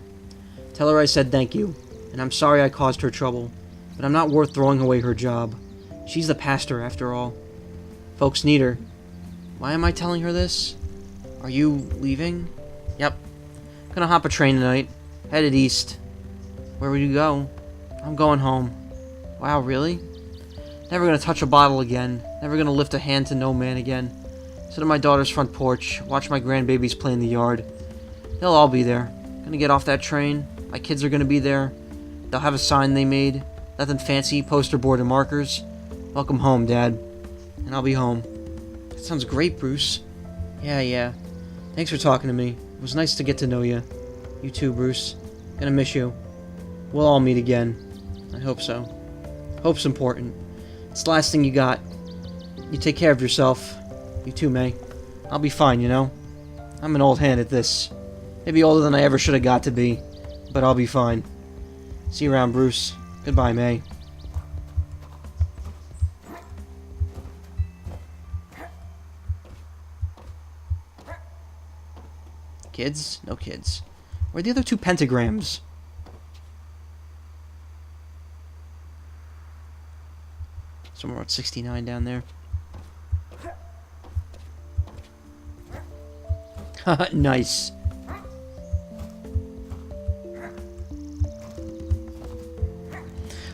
A: Tell her I said thank you, and I'm sorry I caused her trouble, but I'm not worth throwing away her job. She's the pastor, after all. Folks need her. Why am I telling her this? Are you leaving? Yep. Gonna hop a train tonight. Headed east. Where would you go? I'm going home. Wow, really? Never gonna touch a bottle again. Never gonna lift a hand to no man again. Sit on my daughter's front porch. Watch my grandbabies play in the yard. They'll all be there. Gonna get off that train. My kids are gonna be there. They'll have a sign they made. Nothing fancy. Poster board and markers. Welcome home, Dad. And I'll be home. That sounds great, Bruce. Yeah. Thanks for talking to me. It was nice to get to know you. You too, Bruce. Gonna miss you. We'll all meet again. I hope so. Hope's important. It's the last thing you got. You take care of yourself. You too, May. I'll be fine, you know? I'm an old hand at this. Maybe older than I ever should have got to be. But I'll be fine. See you around, Bruce. Goodbye, May. Kids? No kids. Where are the other 2 pentagrams? Somewhere at 69 down there. Nice.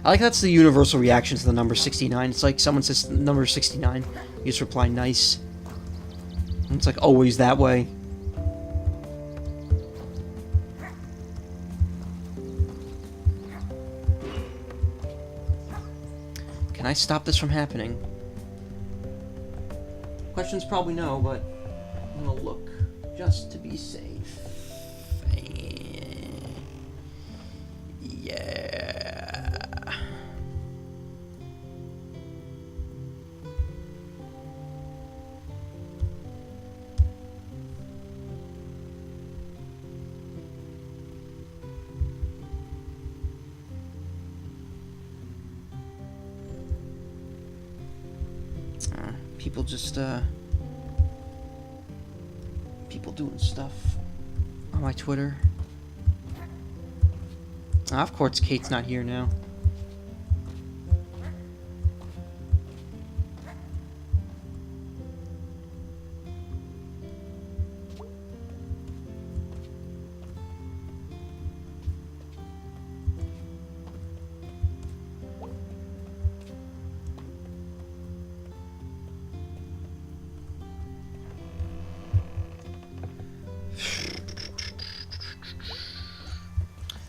A: I like that's the universal reaction to the number 69. It's like someone says number 69, you just reply nice. And it's like always that way. Can I stop this from happening? Questions probably no, but I'm gonna look just to be safe. Yeah. People just, people doing stuff on my Twitter. Of course, Kate's not here now.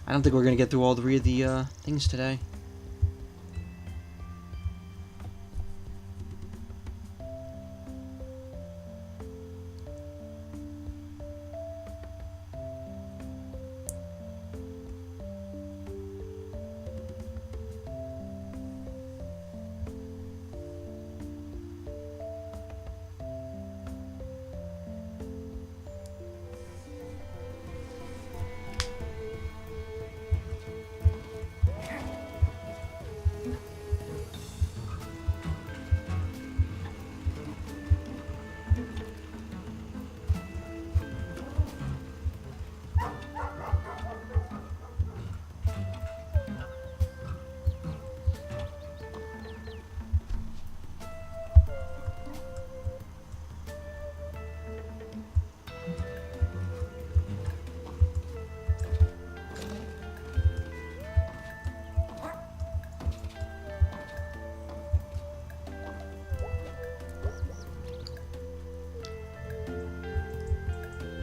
A: I don't think we're gonna get through all 3 of the things today.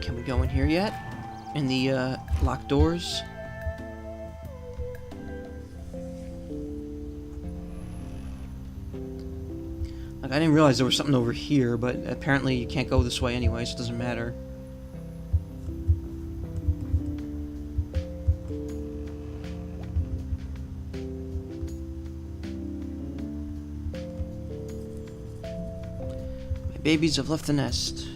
A: Can we go in here yet? In the locked doors? Like, I didn't realize there was something over here, but apparently you can't go this way anyway, so it doesn't matter. My babies have left the nest.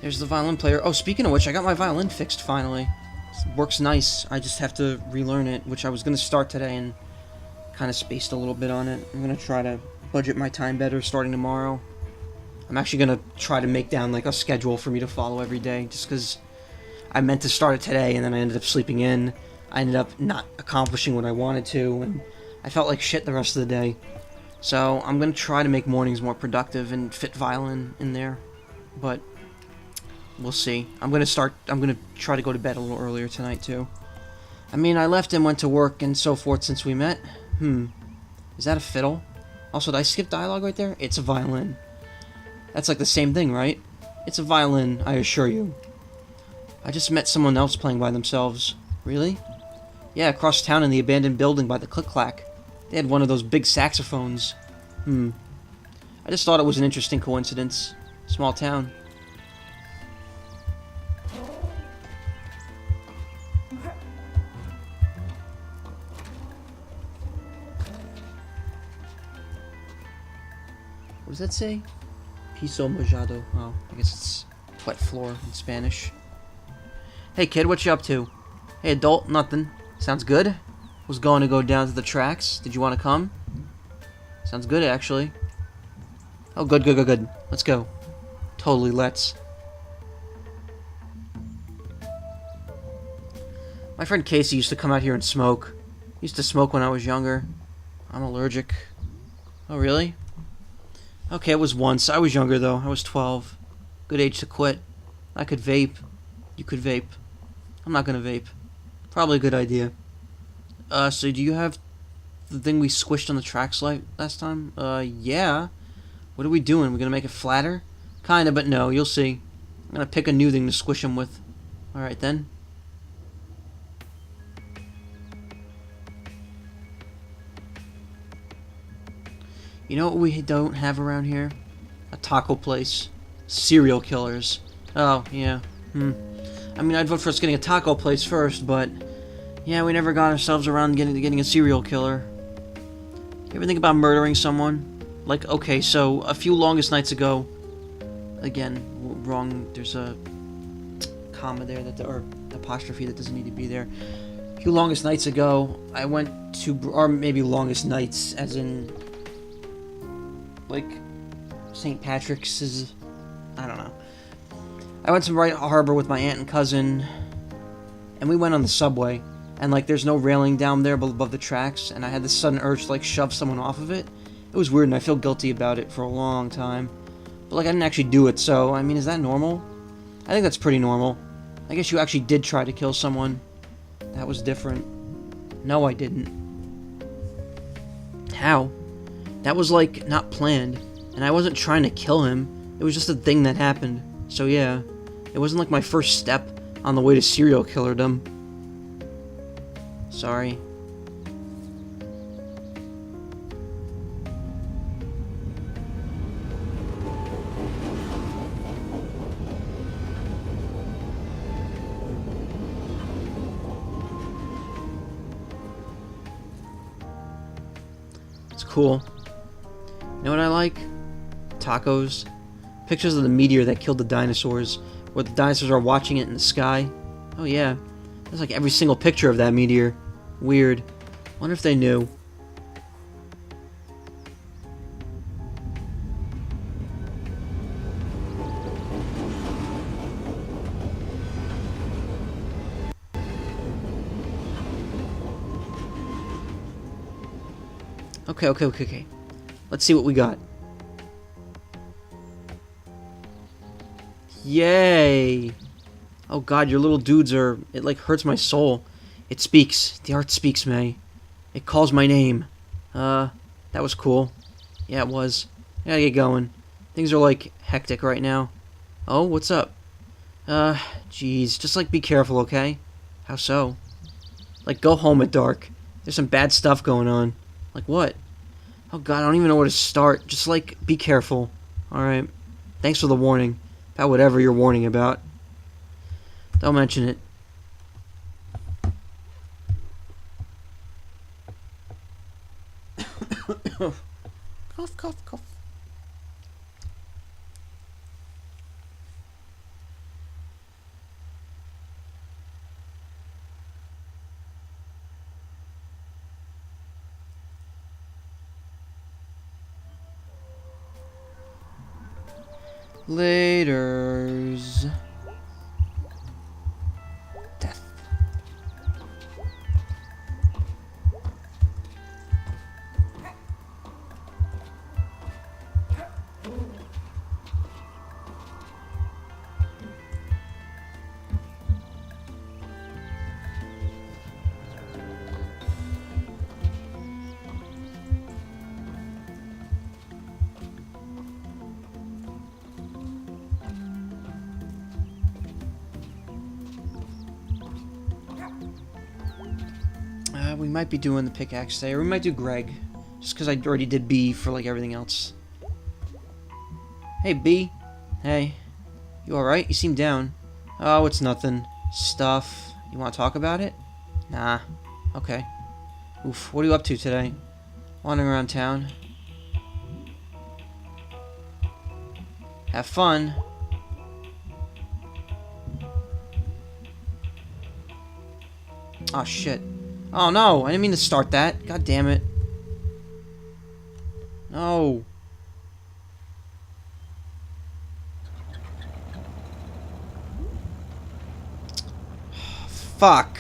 A: There's the violin player. Oh, speaking of which, I got my violin fixed finally. It works nice. I just have to relearn it, which I was going to start today and kind of spaced a little bit on it. I'm going to try to budget my time better starting tomorrow. I'm actually going to try to make down like a schedule for me to follow every day, just because I meant to start it today and then I ended up sleeping in. I ended up not accomplishing what I wanted to, and I felt like shit the rest of the day. So I'm going to try to make mornings more productive and fit violin in there. But we'll see. I'm going to try to go to bed a little earlier tonight too. I mean, I left and went to work and so forth since we met. Is that a fiddle? Also, did I skip dialogue right there? It's a violin. That's like the same thing, right? It's a violin, I assure you. I just met someone else playing by themselves. Really? Yeah, across town in the abandoned building by the Click-Clack. They had one of those big saxophones. I just thought it was an interesting coincidence. Small town. What does that say? Piso mojado. Oh, I guess it's wet floor in Spanish. Hey kid, what you up to? Hey adult, nothing. Sounds good. Was going to go down to the tracks. Did you want to come? Sounds good, actually. Oh, good. Let's go. Totally, let's. My friend Casey used to come out here and smoke. He used to smoke when I was younger. I'm allergic. Oh, really? Okay, it was once. I was younger, though. I was 12. Good age to quit. I could vape. You could vape. I'm not gonna vape. Probably a good idea. So do you have the thing we squished on the tracks last time? Yeah. What are we doing? We're gonna make it flatter? Kinda, but no. You'll see. I'm gonna pick a new thing to squish them with. Alright, then. You know what we don't have around here? A taco place. Serial killers. Oh, yeah. I mean, I'd vote for us getting a taco place first, but... yeah, we never got ourselves around getting a serial killer. You ever think about murdering someone? Like, okay, so, a few longest nights ago... again, wrong, there's a... comma there, or apostrophe that doesn't need to be there. A few longest nights ago, I went to... or maybe longest nights, as in... like... St. Patrick's is... I don't know. I went to Bright Harbor with my aunt and cousin, and we went on the subway, and like there's no railing down there above the tracks, and I had this sudden urge to like shove someone off of it. It was weird, and I feel guilty about it for a long time. But like I didn't actually do it, so I mean, is that normal? I think that's pretty normal. I guess you actually did try to kill someone. That was different. No, I didn't. How? That was like not planned, and I wasn't trying to kill him. It was just a thing that happened. So yeah. It wasn't like my first step on the way to serial killerdom. Sorry. It's cool. You know what I like? Tacos. Pictures of the meteor that killed the dinosaurs, where the dinosaurs are watching it in the sky. Oh yeah, there's like every single picture of that meteor. Weird. Wonder if they knew. Okay. Let's see what we got. Yay! Oh god, your little dudes are... it like hurts my soul. It speaks. The art speaks, May. It calls my name. That was cool. Yeah, it was. I gotta get going. Things are like hectic right now. Oh, what's up? Jeez. Just like be careful, okay? How so? Like go home at dark. There's some bad stuff going on. Like what? Oh god, I don't even know where to start. Just like be careful. Alright. Thanks for the warning. About whatever you're warning about. Don't mention it. Cough. Laters. Death. We might be doing the pickaxe today, or we might do Greg. Just because I already did B for, like, everything else. Hey, B. Hey. You alright? You seem down. Oh, it's nothing. Stuff. You want to talk about it? Nah. Okay. Oof. What are you up to today? Wandering around town. Have fun. Oh, shit. Oh, no. I didn't mean to start that. God damn it. No. Fuck.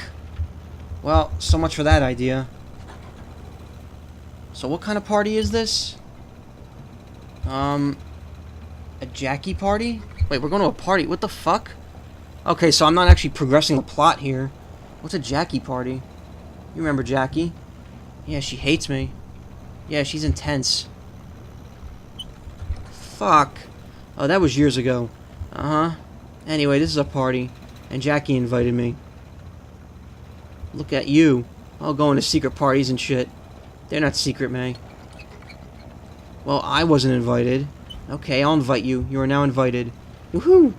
A: Well, so much for that idea. So what kind of party is this? A Jackie party? Wait, we're going to a party. What the fuck? Okay, so I'm not actually progressing the plot here. What's a Jackie party? You remember Jackie? Yeah, she hates me. Yeah, she's intense. Fuck. Oh, that was years ago. Uh-huh. Anyway, this is a party, and Jackie invited me. Look at you. All going to secret parties and shit. They're not secret, May. Well, I wasn't invited. Okay, I'll invite you. You are now invited. Woohoo!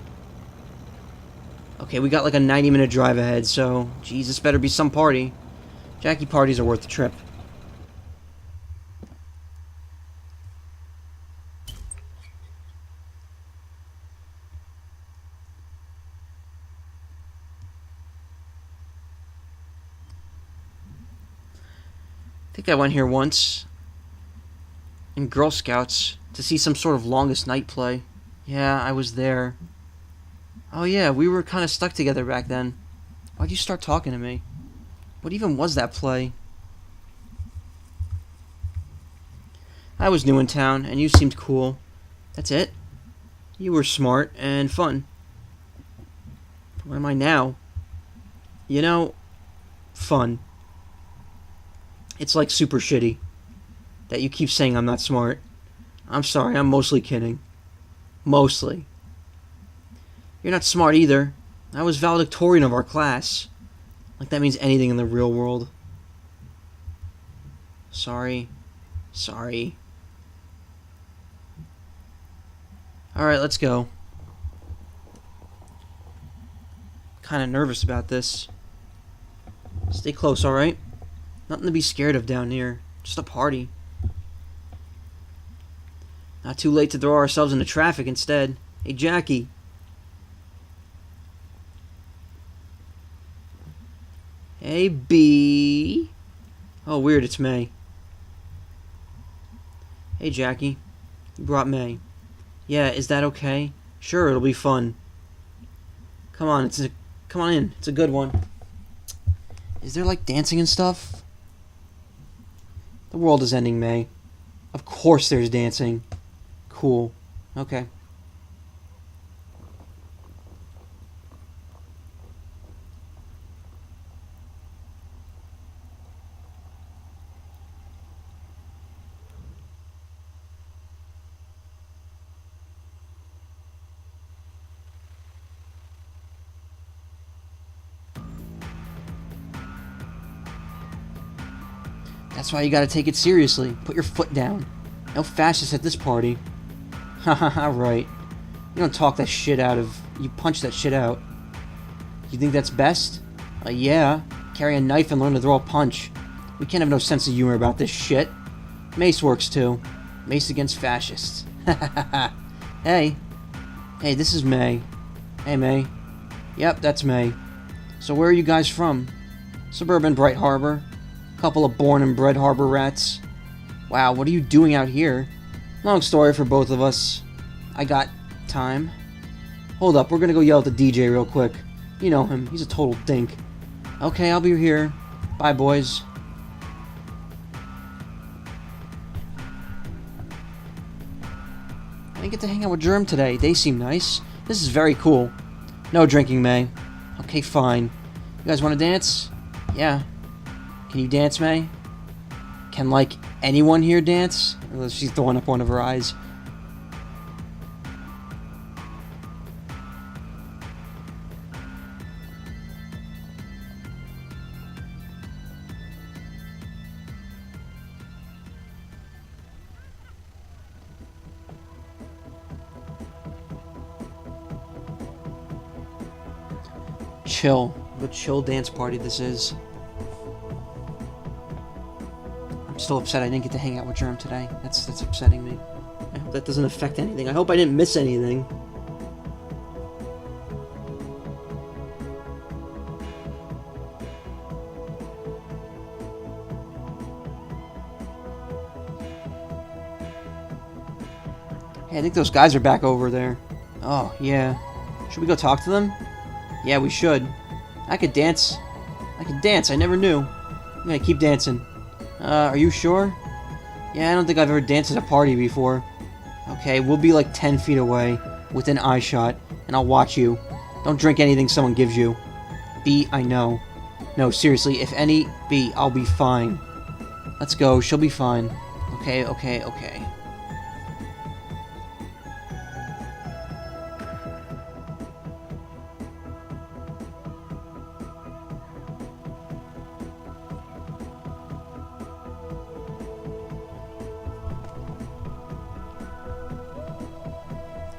A: Okay, we got like a 90-minute drive ahead, so... Jesus, better be some party. Jackie parties are worth the trip. I think I went here once in Girl Scouts to see some sort of Longest Night play. Yeah, I was there. Oh yeah, we were kind of stuck together back then. Why'd you start talking to me? What even was that play? I was new in town, and you seemed cool. That's it. You were smart and fun. What am I now? You know, fun. It's like super shitty that you keep saying I'm not smart. I'm sorry, I'm mostly kidding. Mostly. You're not smart either. I was valedictorian of our class. Like that means anything in the real world. Sorry. Sorry. Alright, let's go. Kinda nervous about this. Stay close, alright? Nothing to be scared of down here. Just a party. Not too late to throw ourselves into traffic instead. Hey, Jackie. Hey, B. Oh, weird, it's May. Hey, Jackie. You brought May. Yeah, is that okay? Sure, it'll be fun. Come on, come on in. It's a good one. Is there, like, dancing and stuff? The world is ending, May. Of course there's dancing. Cool. Okay. That's why you gotta take it seriously. Put your foot down. No fascists at this party. Haha, right. You don't talk that shit out of... You punch that shit out. You think that's best? Yeah. Carry a knife and learn to throw a punch. We can't have no sense of humor about this shit. Mace works too. Mace against fascists. Hey. Hey, this is May. Hey, May. Yep, that's May. So where are you guys from? Suburban Bright Harbor. Couple of born and bred harbor rats. Wow, what are you doing out here? Long story for both of us. I got time. Hold up, we're gonna go yell at the DJ real quick. You know him, he's a total dink. Okay, I'll be here. Bye, boys. I didn't get to hang out with Germ today. They seem nice. This is very cool. No drinking, May. Okay, fine. You guys want to dance? Yeah. Can you dance, May? Can, like, anyone here dance? She's throwing up one of her eyes. Chill. What a chill dance party this is. I'm still upset I didn't get to hang out with Germ today. That's upsetting me. I hope that doesn't affect anything. I hope I didn't miss anything. Hey, I think those guys are back over there. Oh, yeah. Should we go talk to them? Yeah, we should. I could dance. I never knew. I'm gonna keep dancing. Are you sure? Yeah, I don't think I've ever danced at a party before. Okay, we'll be like 10 feet away, within eye shot, and I'll watch you. Don't drink anything someone gives you. B, I know. No, seriously, if any, B, I'll be fine. Let's go, she'll be fine. Okay.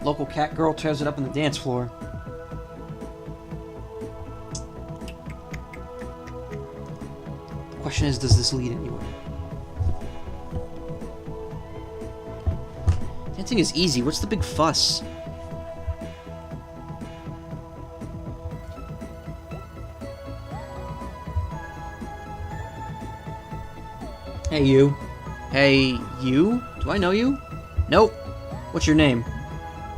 A: Local cat girl tears it up on the dance floor. The question is, does this lead anywhere? Dancing is easy. What's the big fuss? Hey, you. Hey, you? Do I know you? Nope. What's your name?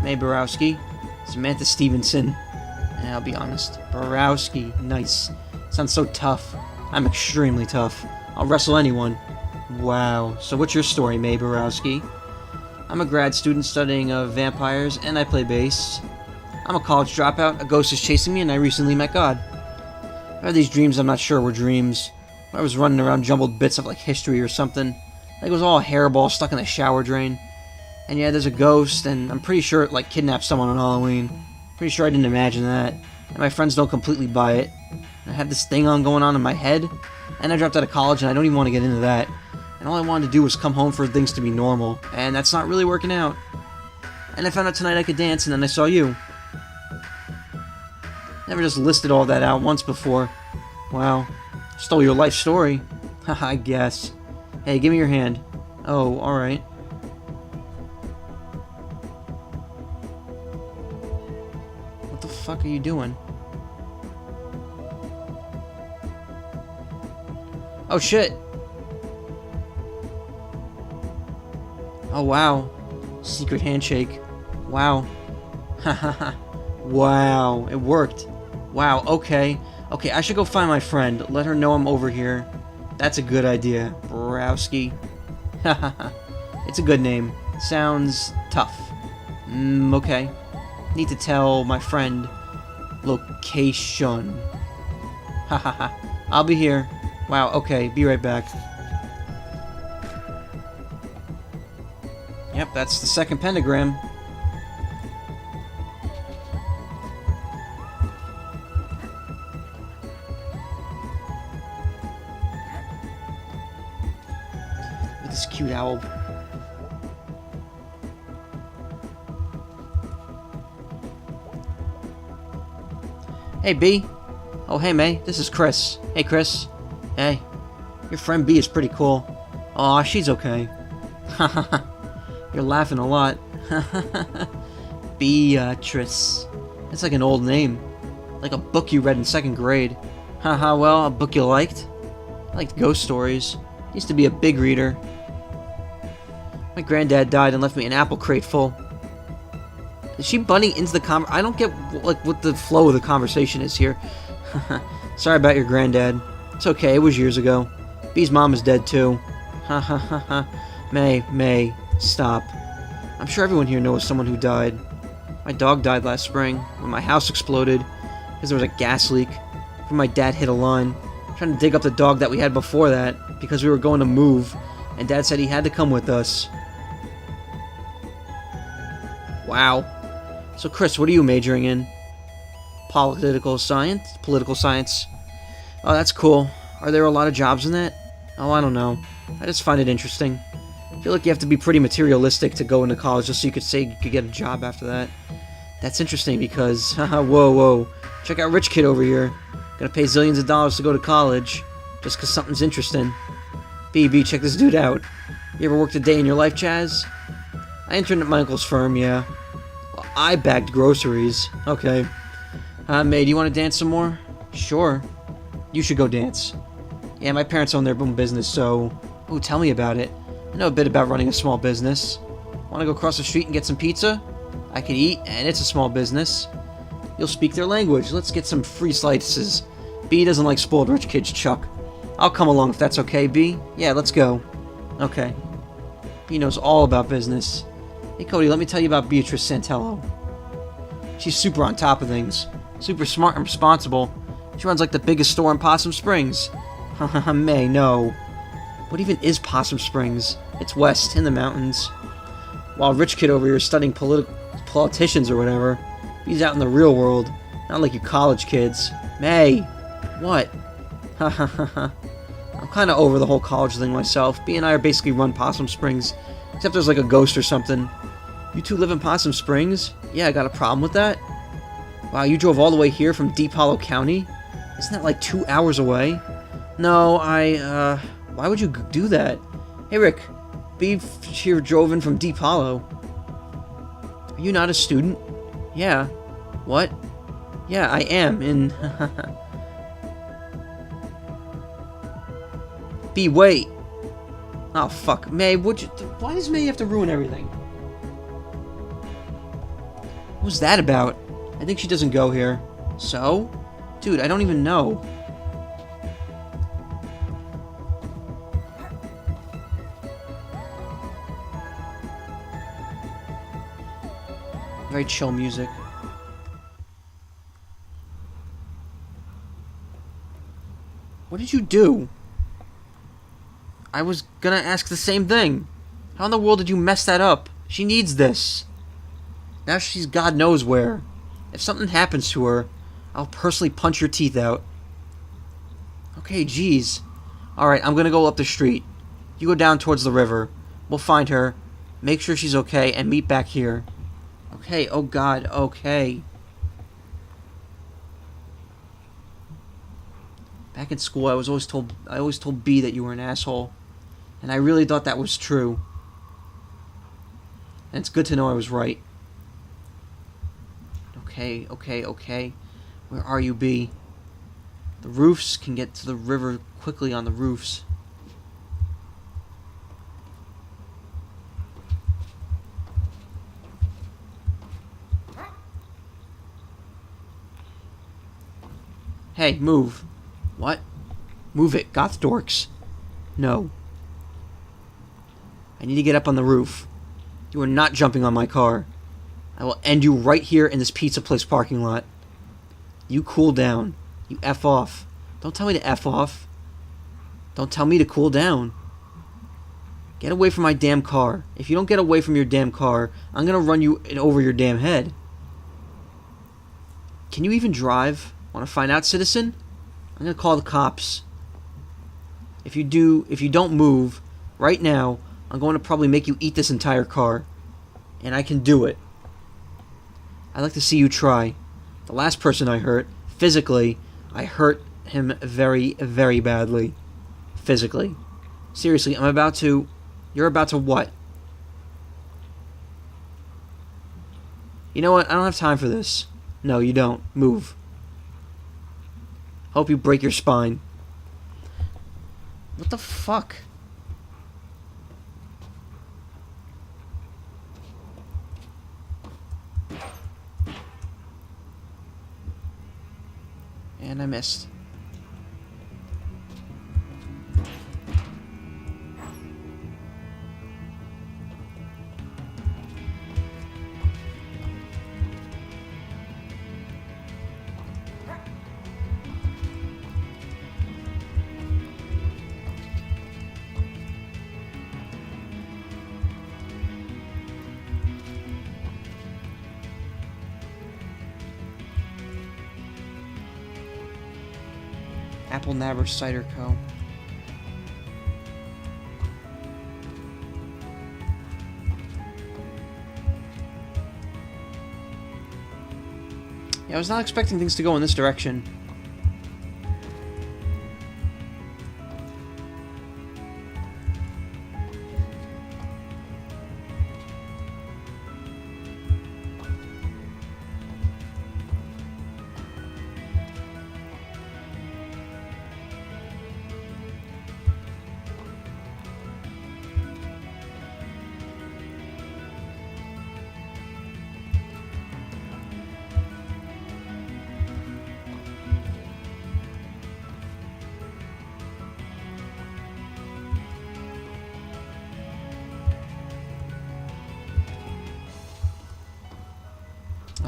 A: May Borowski. Samantha Stevenson. I'll be honest. Borowski. Nice. Sounds so tough. I'm extremely tough. I'll wrestle anyone. Wow. So what's your story, May Borowski? I'm a grad student studying vampires, and I play bass. I'm a college dropout, a ghost is chasing me, and I recently met God. I had these dreams I'm not sure were dreams. I was running around jumbled bits of like history or something. Like it was all a hairball stuck in the shower drain. And yeah, there's a ghost, and I'm pretty sure it, like, kidnapped someone on Halloween. Pretty sure I didn't imagine that. And my friends don't completely buy it. And I have this thing going on in my head. And I dropped out of college, and I don't even want to get into that. And all I wanted to do was come home for things to be normal. And that's not really working out. And I found out tonight I could dance, and then I saw you. Never just listed all that out once before. Wow. Stole your life story. Haha, I guess. Hey, give me your hand. Oh, alright. What the fuck are you doing? Oh shit! Oh wow. Secret handshake. Wow. Hahaha. Wow, it worked. Wow, okay. Okay, I should go find my friend. Let her know I'm over here. That's a good idea. Borowski. Hahaha. It's a good name. Sounds tough. Okay. Need to tell my friend location. Hahaha. I'll be here. Wow, okay, be right back. Yep, that's the second pentagram. With this cute owl. Hey, B. Oh, hey, May. This is Chris. Hey, Chris. Hey. Your friend B is pretty cool. Aw, she's okay. Hahaha. You're laughing a lot. Beatrice. That's like an old name. Like a book you read in 2nd grade. Haha, well, a book you liked? I liked ghost stories. Used to be a big reader. My granddad died and left me an apple crate full. Is she butting into the I don't get, like, what the flow of the conversation is here. Sorry about your granddad. It's okay, it was years ago. Bee's mom is dead, too. Ha ha ha ha. May, stop. I'm sure everyone here knows someone who died. My dog died last spring, when my house exploded, because there was a gas leak, when my dad hit a line, trying to dig up the dog that we had before that, because we were going to move, and Dad said he had to come with us. Wow. So Chris, what are you majoring in? Political science? Oh, that's cool. Are there a lot of jobs in that? Oh, I don't know. I just find it interesting. I feel like you have to be pretty materialistic to go into college just so you could say you could get a job after that. That's interesting because, haha, whoa. Check out Rich Kid over here. Gonna pay zillions of dollars to go to college just because something's interesting. BB, check this dude out. You ever worked a day in your life, Chaz? I interned at my uncle's firm, yeah. Well, I bagged groceries. Okay. May, do you want to dance some more? Sure. You should go dance. Yeah, my parents own their own business, so... Ooh, tell me about it. I know a bit about running a small business. Want to go across the street and get some pizza? I could eat, and it's a small business. You'll speak their language. Let's get some free slices. B doesn't like spoiled rich kids, Chuck. I'll come along if that's okay, B. Yeah, let's go. Okay. B knows all about business. Hey, Cody, let me tell you about Beatrice Santello. She's super on top of things. Super smart and responsible. She runs like the biggest store in Possum Springs. Haha, May, no. What even is Possum Springs? It's west, in the mountains. While Rich Kid over here is studying politicians or whatever, he's out in the real world. Not like you college kids. May! What? Hahaha. I'm kinda over the whole college thing myself. B and I are basically run Possum Springs. Except there's like a ghost or something. You two live in Possum Springs? Yeah, I got a problem with that? Wow, you drove all the way here from Deep Hollow County? Isn't that like 2 hours away? No, why would you do that? Hey Rick, B here drove in from Deep Hollow. Are you not a student? Yeah. What? Yeah, I am, in... B, wait! Oh, fuck. May, why does May have to ruin everything? What was that about? I think she doesn't go here. So? Dude, I don't even know. Very chill music. What did you do? I was gonna ask the same thing. How in the world did you mess that up? She needs this. Now she's God knows where. If something happens to her, I'll personally punch your teeth out. Okay, jeez. Alright, I'm gonna go up the street. You go down towards the river. We'll find her, make sure she's okay, and meet back here. Okay, oh God, okay. Back in school, I always told B that you were an asshole. And I really thought that was true. And it's good to know I was right. Okay. Where are you, B? The roofs can get to the river quickly on the roofs. Hey, move. What? Move it, goth dorks. No. I need to get up on the roof. You are not jumping on my car. I will end you right here in this pizza place parking lot. You cool down. You F off. Don't tell me to F off. Don't tell me to cool down. Get away from my damn car. If you don't get away from your damn car, I'm gonna run you over your damn head. Can you even drive? Want to find out, citizen? I'm gonna call the cops. If you don't move, right now, I'm going to probably make you eat this entire car. And I can do it. I'd like to see you try. The last person I hurt, physically, I hurt him very, very badly. Physically. Seriously, you're about to what? You know what? I don't have time for this. No, you don't. Move. Hope you break your spine. What the fuck? And I missed. Apple Nabber Cider Co. Yeah, I was not expecting things to go in this direction.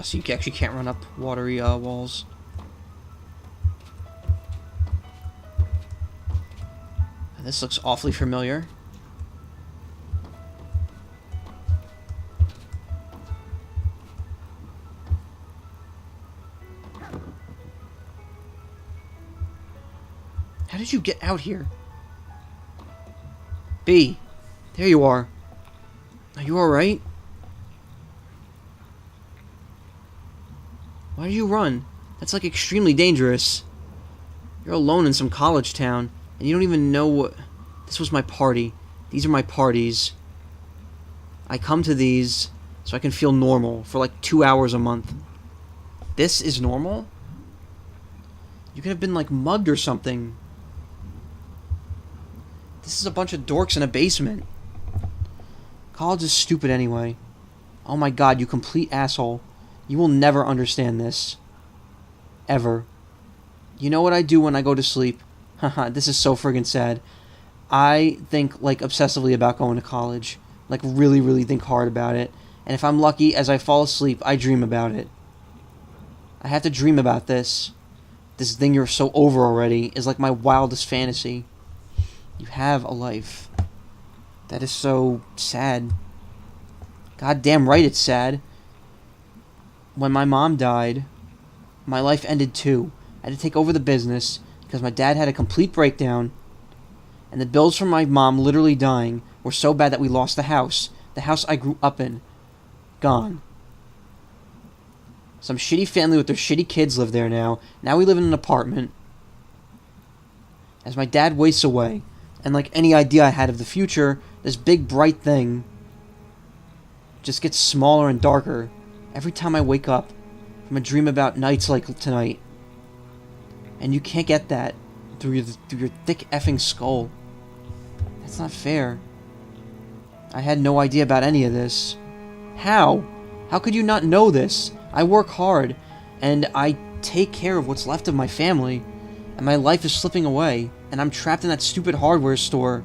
A: So you actually can't run up watery walls. This looks awfully familiar. How did you get out here? B, there you are. Are you alright? Why did you run? That's like extremely dangerous. You're alone in some college town, and you don't even know what... This was my party. These are my parties. I come to these so I can feel normal for like 2 hours a month. This is normal? You could have been like mugged or something. This is a bunch of dorks in a basement. College is stupid anyway. Oh my god, you complete asshole. You will never understand this. Ever. You know what I do when I go to sleep? Haha, this is so friggin' sad. I think, like, obsessively about going to college. Like, really, really think hard about it. And if I'm lucky, as I fall asleep, I dream about it. I have to dream about this. This thing you're so over already is like my wildest fantasy. You have a life. That is so sad. God damn right it's sad. When my mom died, my life ended too. I had to take over the business because my dad had a complete breakdown, and the bills from my mom literally dying were so bad that we lost the house I grew up in. Gone. Some shitty family with their shitty kids live there now. Now we live in an apartment. As my dad wastes away, and like any idea I had of the future, this big bright thing just gets smaller and darker every time I wake up from a dream about nights like tonight. And you can't get that through your thick effing skull. That's not fair. I had no idea about any of this. How? How could you not know this? I work hard, and I take care of what's left of my family, and my life is slipping away, and I'm trapped in that stupid hardware store.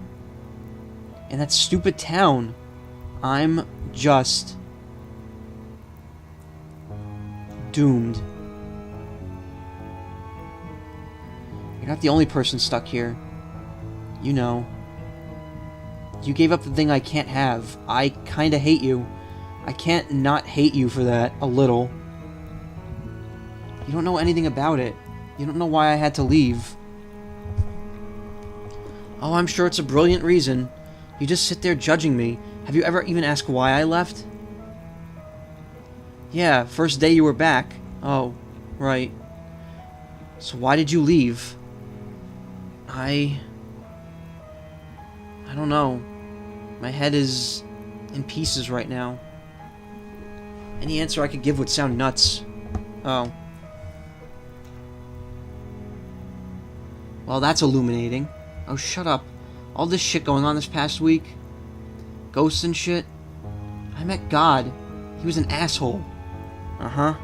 A: In that stupid town. I'm just... doomed. You're not the only person stuck here. You know. You gave up the thing I can't have. I kinda hate you. I can't not hate you for that, a little. You don't know anything about it. You don't know why I had to leave. Oh, I'm sure it's a brilliant reason. You just sit there judging me. Have you ever even asked why I left? Yeah, first day you were back. Oh, right. So why did you leave? I don't know. My head is in pieces right now. Any answer I could give would sound nuts. Oh. Well, that's illuminating. Oh, shut up. All this shit going on this past week. Ghosts and shit. I met God. He was an asshole. Uh-huh.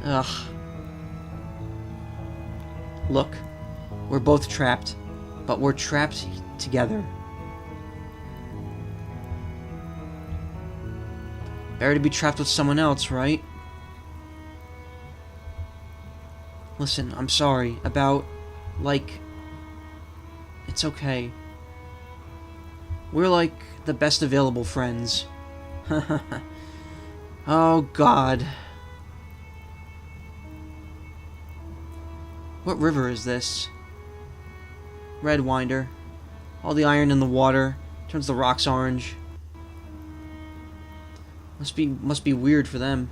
A: Ugh. Look, we're both trapped, but we're trapped together. Better to be trapped with someone else, right? Listen, I'm sorry about, like, it's okay. We're like the best available friends. Oh, God. What river is this? Red Winder. All the iron in the water turns the rocks orange. Must be weird for them.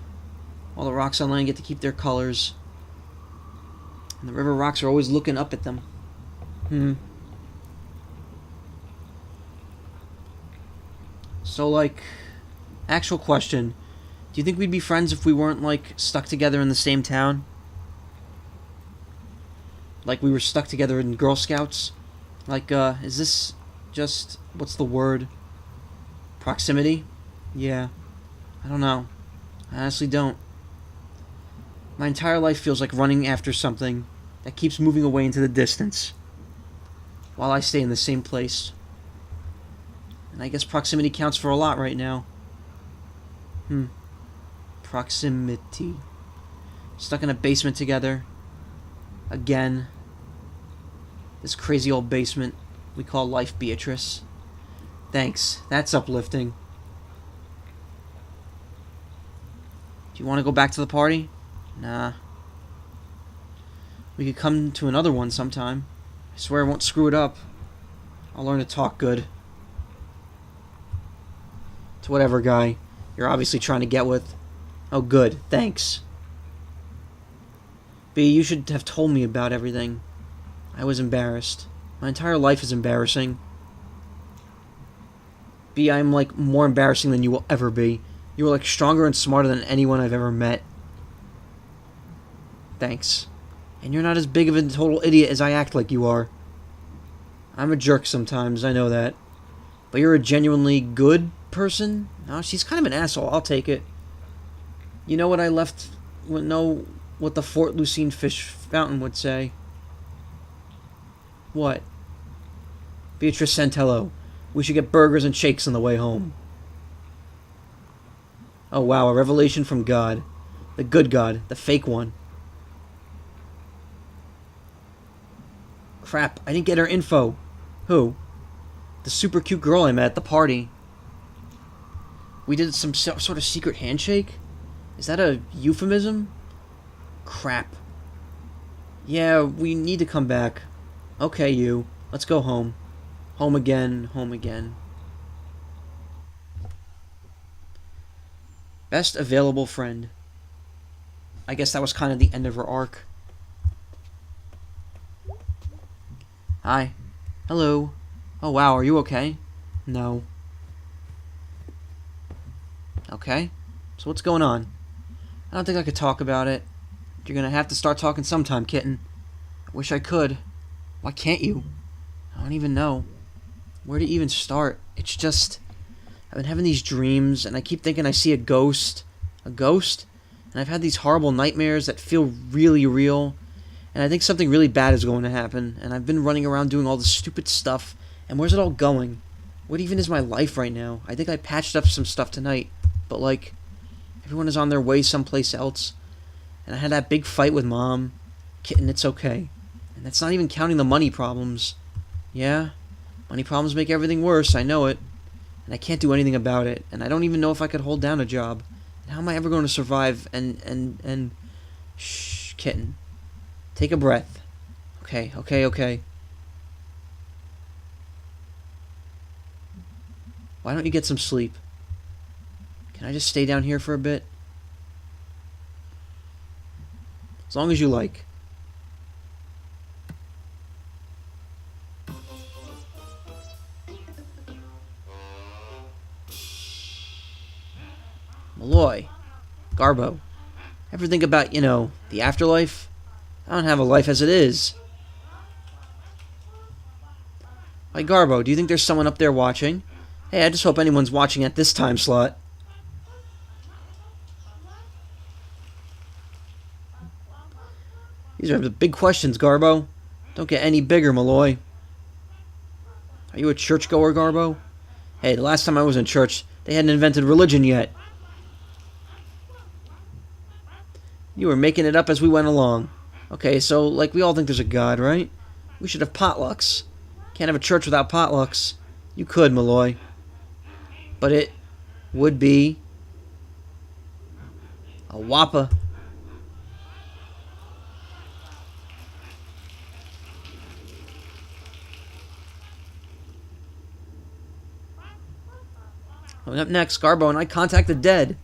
A: All the rocks on land get to keep their colors. And the river rocks are always looking up at them. So, like, actual question. Do you think we'd be friends if we weren't, like, stuck together in the same town? Like we were stuck together in Girl Scouts? Like, is this just, what's the word? Proximity? Yeah. I don't know. I honestly don't. My entire life feels like running after something that keeps moving away into the distance, while I stay in the same place. And I guess proximity counts for a lot right now. Proximity. Stuck in a basement together. Again. This crazy old basement we call life, Beatrice. Thanks. That's uplifting. Do you want to go back to the party? Nah. We could come to another one sometime. I swear I won't screw it up. I'll learn to talk good. To whatever guy you're obviously trying to get with. Oh, good. Thanks. B, you should have told me about everything. I was embarrassed. My entire life is embarrassing. B, I'm like more embarrassing than you will ever be. You are like stronger and smarter than anyone I've ever met. Thanks. And you're not as big of a total idiot as I act like you are. I'm a jerk sometimes, I know that. But you're a genuinely good person? No, she's kind of an asshole, I'll take it. You know what I left... know what the Fort Lucine Fish Fountain would say? What? Beatrice Santello. We should get burgers and shakes on the way home. Oh wow, a revelation from God. The good God, the fake one. Crap, I didn't get her info. Who? The super cute girl I met at the party. We did some sort of secret handshake? Is that a euphemism? Crap. Yeah, we need to come back. Okay, you. Let's go home. Home again, home again. Best available friend. I guess that was kind of the end of her arc. Hi. Hello. Oh wow, are you okay? No. Okay. So what's going on? I don't think I could talk about it. You're gonna have to start talking sometime, kitten. I wish I could. Why can't you? I don't even know. Where to even start? It's just... I've been having these dreams, and I keep thinking I see a ghost. A ghost? And I've had these horrible nightmares that feel really real. And I think something really bad is going to happen. And I've been running around doing all this stupid stuff. And where's it all going? What even is my life right now? I think I patched up some stuff tonight. But, like, everyone is on their way someplace else. And I had that big fight with Mom. Kitten, it's okay. And that's not even counting the money problems. Yeah, money problems make everything worse, I know it. And I can't do anything about it. And I don't even know if I could hold down a job. And how am I ever going to survive and... Shh, kitten. Take a breath. Okay. Why don't you get some sleep? Can I just stay down here for a bit? As long as you like. Malloy. Garbo. Ever think about, the afterlife? I don't have a life as it is. Hey, Garbo, do you think there's someone up there watching? Hey, I just hope anyone's watching at this time slot. These are the big questions, Garbo. Don't get any bigger, Malloy. Are you a churchgoer, Garbo? Hey, the last time I was in church, they hadn't invented religion yet. You were making it up as we went along. Okay, so, like, we all think there's a God, right? We should have potlucks. Can't have a church without potlucks. You could, Malloy. But it would be a whopper. Coming up next, Garbo and I contact the dead.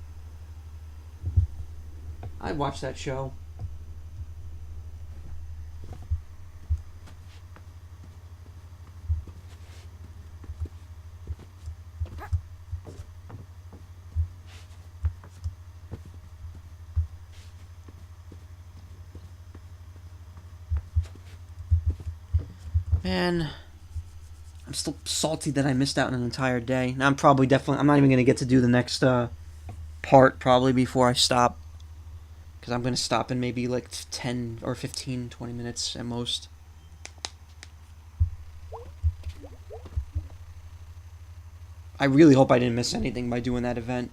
A: I'd watch that show. Man, I'm still salty that I missed out on an entire day. Now I'm not even going to get to do the next part probably before I stop. Because I'm going to stop in maybe like 10 or 15, 20 minutes at most. I really hope I didn't miss anything by doing that event.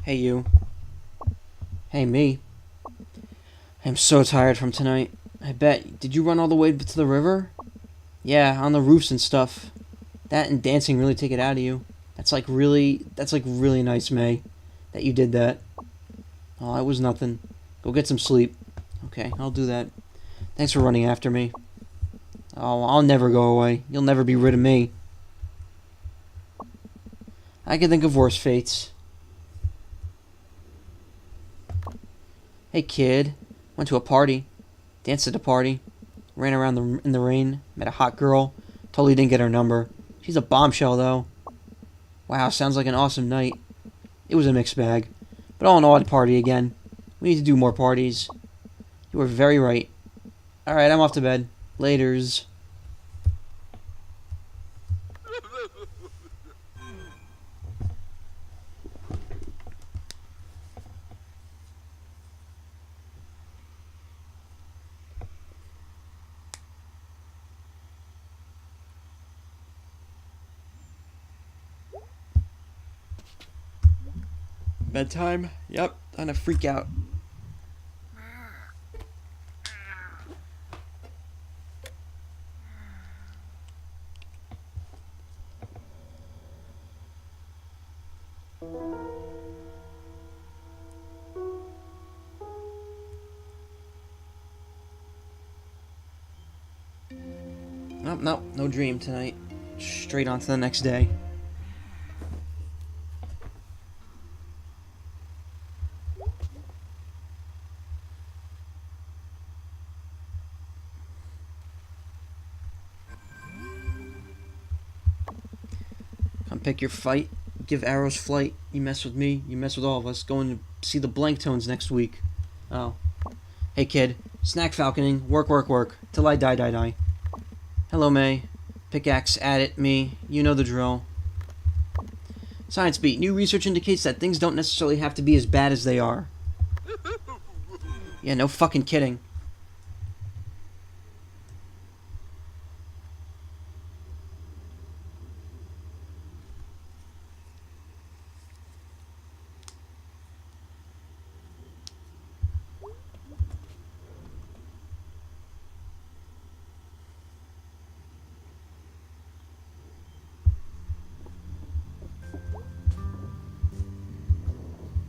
A: Hey, you. Hey, me. I'm so tired from tonight. I bet. Did you run all the way to the river? Yeah, on the roofs and stuff. That and dancing really take it out of you. That's like really nice, May, that you did that. Oh, it was nothing. Go get some sleep. Okay, I'll do that. Thanks for running after me. Oh, I'll never go away. You'll never be rid of me. I can think of worse fates. Hey, kid. Went to a party. Danced at a party. Ran around in the rain. Met a hot girl. Totally didn't get her number. She's a bombshell, though. Wow, sounds like an awesome night. It was a mixed bag. But all in all, I'd party again. We need to do more parties. You were very right. Alright, I'm off to bed. Laters. Bedtime? Yep, time to freak out. Nope, no dream tonight. Straight on to the next day. Come pick your fight. Give arrows flight. You mess with me, you mess with all of us. Going to see the Blanktones next week. Oh. Hey, kid. Snack falconing. Work. Till I die. Hello, May. Pickaxe at it, me. You know the drill. Science Beat. New research indicates that things don't necessarily have to be as bad as they are. Yeah, no fucking kidding.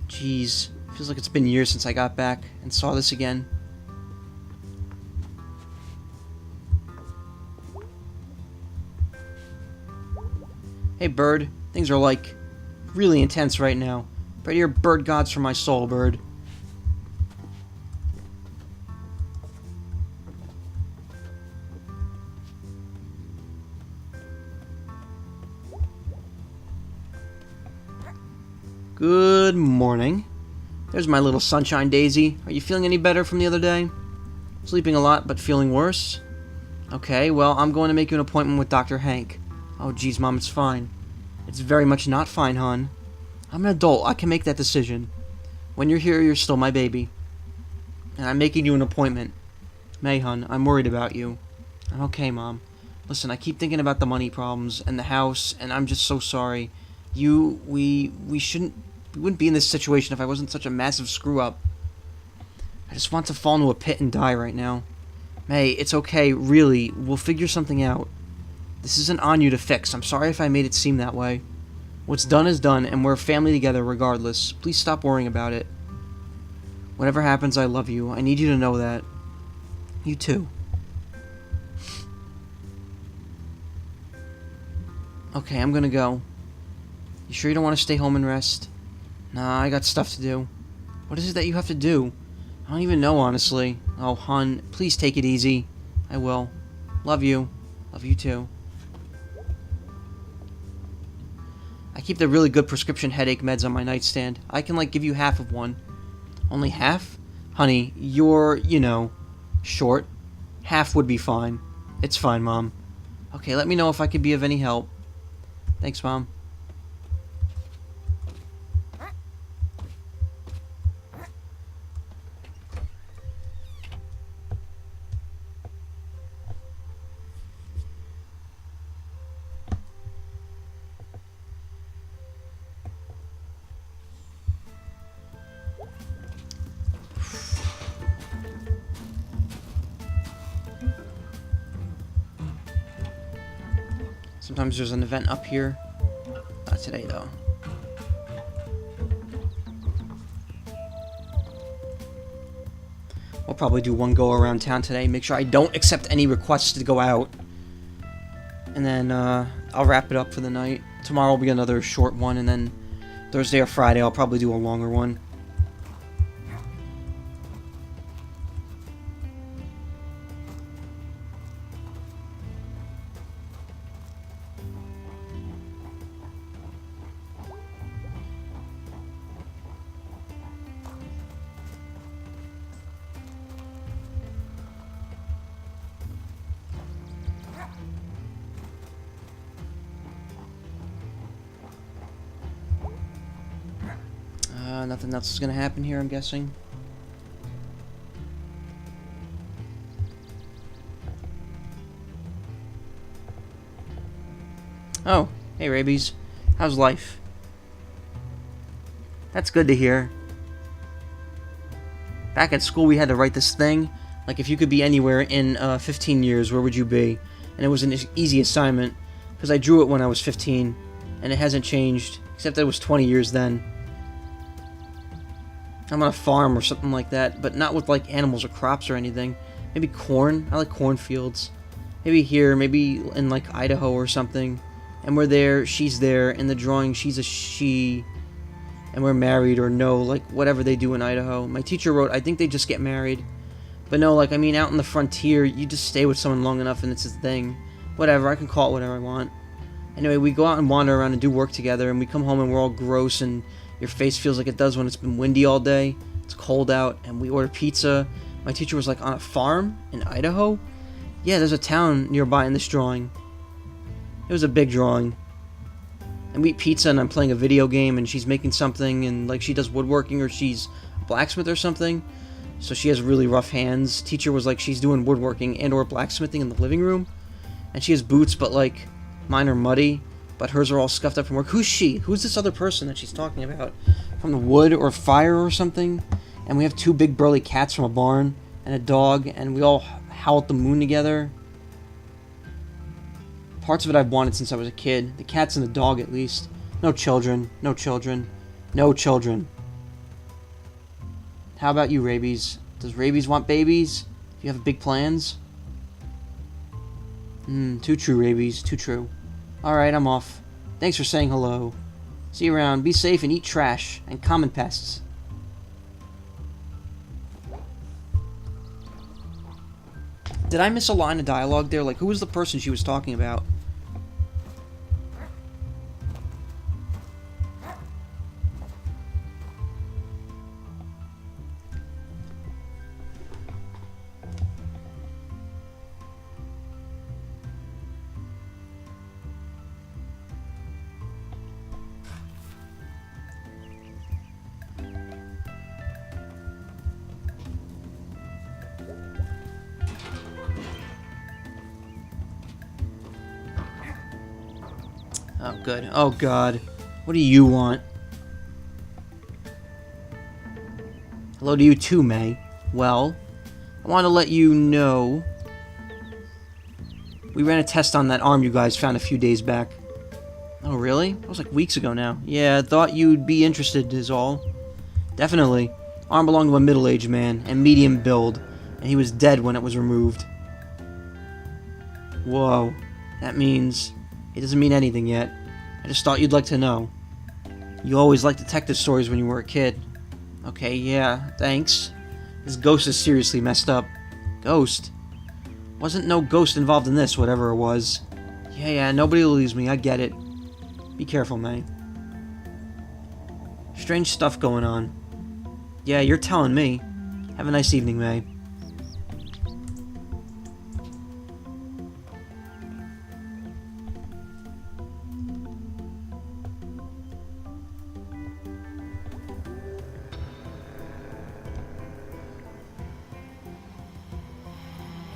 A: Jeez, feels like it's been years since I got back and saw this again. Hey, Bird. Things are, like, really intense right now. Pray to your bird gods for my soul, Bird. Good morning. There's my little sunshine daisy. Are you feeling any better from the other day? Sleeping a lot, but feeling worse? Okay, well, I'm going to make you an appointment with Dr. Hank. Oh, geez, Mom, it's fine. It's very much not fine, hon. I'm an adult. I can make that decision. When you're here, you're still my baby. And I'm making you an appointment. May, hon, I'm worried about you. I'm okay, Mom. Listen, I keep thinking about the money problems and the house, and I'm just so sorry. We wouldn't be in this situation if I wasn't such a massive screw-up. I just want to fall into a pit and die right now. May, it's okay, really. We'll figure something out. This isn't on you to fix. I'm sorry if I made it seem that way. What's done is done, and we're a family together regardless. Please stop worrying about it. Whatever happens, I love you. I need you to know that. You too. Okay, I'm gonna go. You sure you don't want to stay home and rest? Nah, I got stuff to do. What is it that you have to do? I don't even know, honestly. Oh, hon, please take it easy. I will. Love you. Love you too. I keep the really good prescription headache meds on my nightstand. I can, give you half of one. Only half? Honey, you're, short. Half would be fine. It's fine, Mom. Okay, let me know if I could be of any help. Thanks, Mom. Sometimes there's an event up here. Not today, though. We'll probably do one go around town today. Make sure I don't accept any requests to go out. And then I'll wrap it up for the night. Tomorrow will be another short one, and then Thursday or Friday I'll probably do a longer one. Nothing else is gonna happen here, I'm guessing. Oh, hey Rabies. How's life? That's good to hear. Back at school we had to write this thing. Like, if you could be anywhere in 15 years, where would you be? And it was an easy assignment, because I drew it when I was 15, and it hasn't changed, except that it was 20 years then. I'm on a farm or something like that, but not with, animals or crops or anything. Maybe corn. I like cornfields. Maybe here, maybe in, Idaho or something. And we're there, she's there. In the drawing, she's a she. And we're married or no, whatever they do in Idaho. My teacher wrote, I think they just get married. But no, out in the frontier, you just stay with someone long enough and it's a thing. Whatever, I can call it whatever I want. Anyway, we go out and wander around and do work together, and we come home and we're all gross and your face feels like it does when it's been windy all day. It's cold out, and we order pizza. My teacher was on a farm in Idaho? Yeah, there's a town nearby in this drawing. It was a big drawing. And we eat pizza, and I'm playing a video game, and she's making something, and she does woodworking, or she's a blacksmith or something. So she has really rough hands. Teacher was she's doing woodworking and or blacksmithing in the living room. And she has boots, but mine are muddy. But hers are all scuffed up from work. Who's she? Who's this other person that she's talking about? From the wood or fire or something? And we have two big burly cats from a barn and a dog, and we all howl at the moon together. Parts of it I've wanted since I was a kid. The cats and the dog, at least. No children. No children. No children. How about you, Rabies? Does Rabies want babies? Do you have big plans? Too true, Rabies. Too true. Alright, I'm off. Thanks for saying hello. See you around. Be safe and eat trash and common pests. Did I miss a line of dialogue there? Who was the person she was talking about? Oh, good. Oh, God. What do you want? Hello to you too, May. Well, I want to let you know... We ran a test on that arm you guys found a few days back. Oh, really? That was like weeks ago now. Yeah, I thought you'd be interested is all. Definitely. Arm belonged to a middle-aged man, and medium build, and he was dead when it was removed. Whoa. That means... It doesn't mean anything yet. I just thought you'd like to know. You always liked detective stories when you were a kid. Okay, yeah, thanks. This ghost is seriously messed up. Ghost? Wasn't no ghost involved in this, whatever it was. Yeah, nobody believes me, I get it. Be careful, May. Strange stuff going on. Yeah, you're telling me. Have a nice evening, May.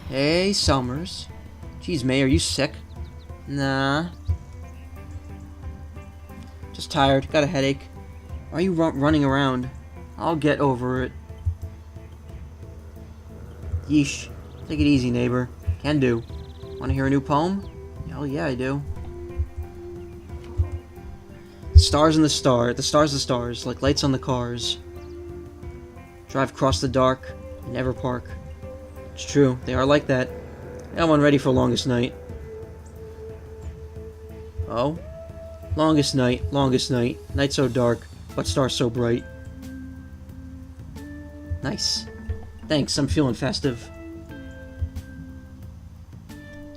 A: Hey, Summers. Geez, May, are you sick? Nah. Just tired. Got a headache. Why are you running around? I'll get over it. Yeesh. Take it easy, neighbor. Can do. Want to hear a new poem? Hell yeah, I do. Stars in the stars, like lights on the cars. Drive across the dark, never park. It's true, they are like that. I got one ready for longest night. Oh? Longest night, night so dark, but stars so bright. Nice. Thanks, I'm feeling festive.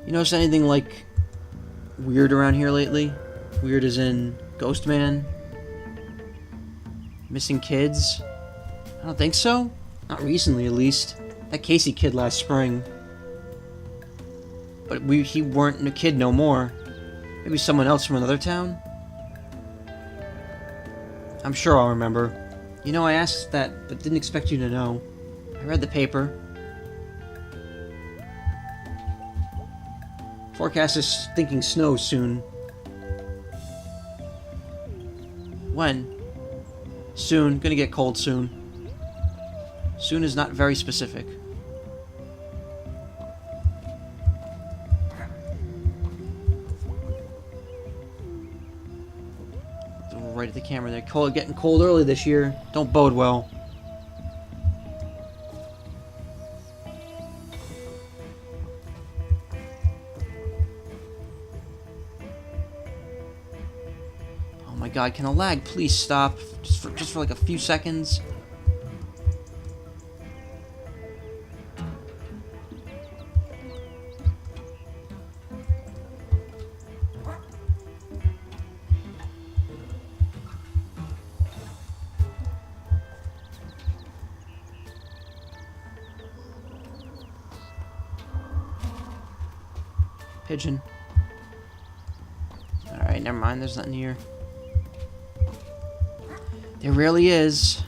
A: You notice anything, like, weird around here lately? Weird as in Ghost Man? Missing kids? I don't think so. Not recently, at least. That Casey kid last spring. But he weren't a kid no more. Maybe someone else from another town? I'm sure I'll remember. You know, I asked that, but didn't expect you to know. I read the paper. Forecast is thinking snow soon. When? Soon. Gonna get cold soon. Soon is not very specific. Right at the camera there. Getting cold early this year. Don't bode well. Oh my god, can the lag please stop? Just for like a few seconds? Pigeon. Alright, never mind, there's nothing here. There really is.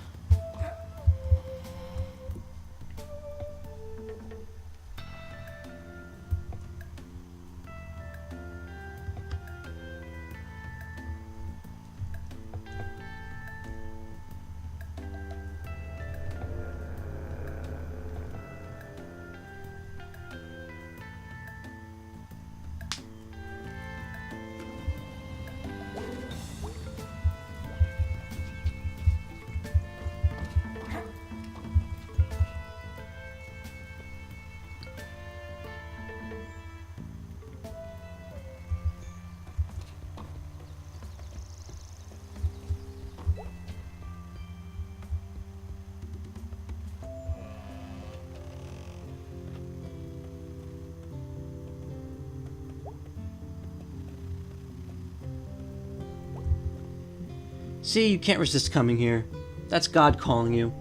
A: See, you can't resist coming here. That's God calling you.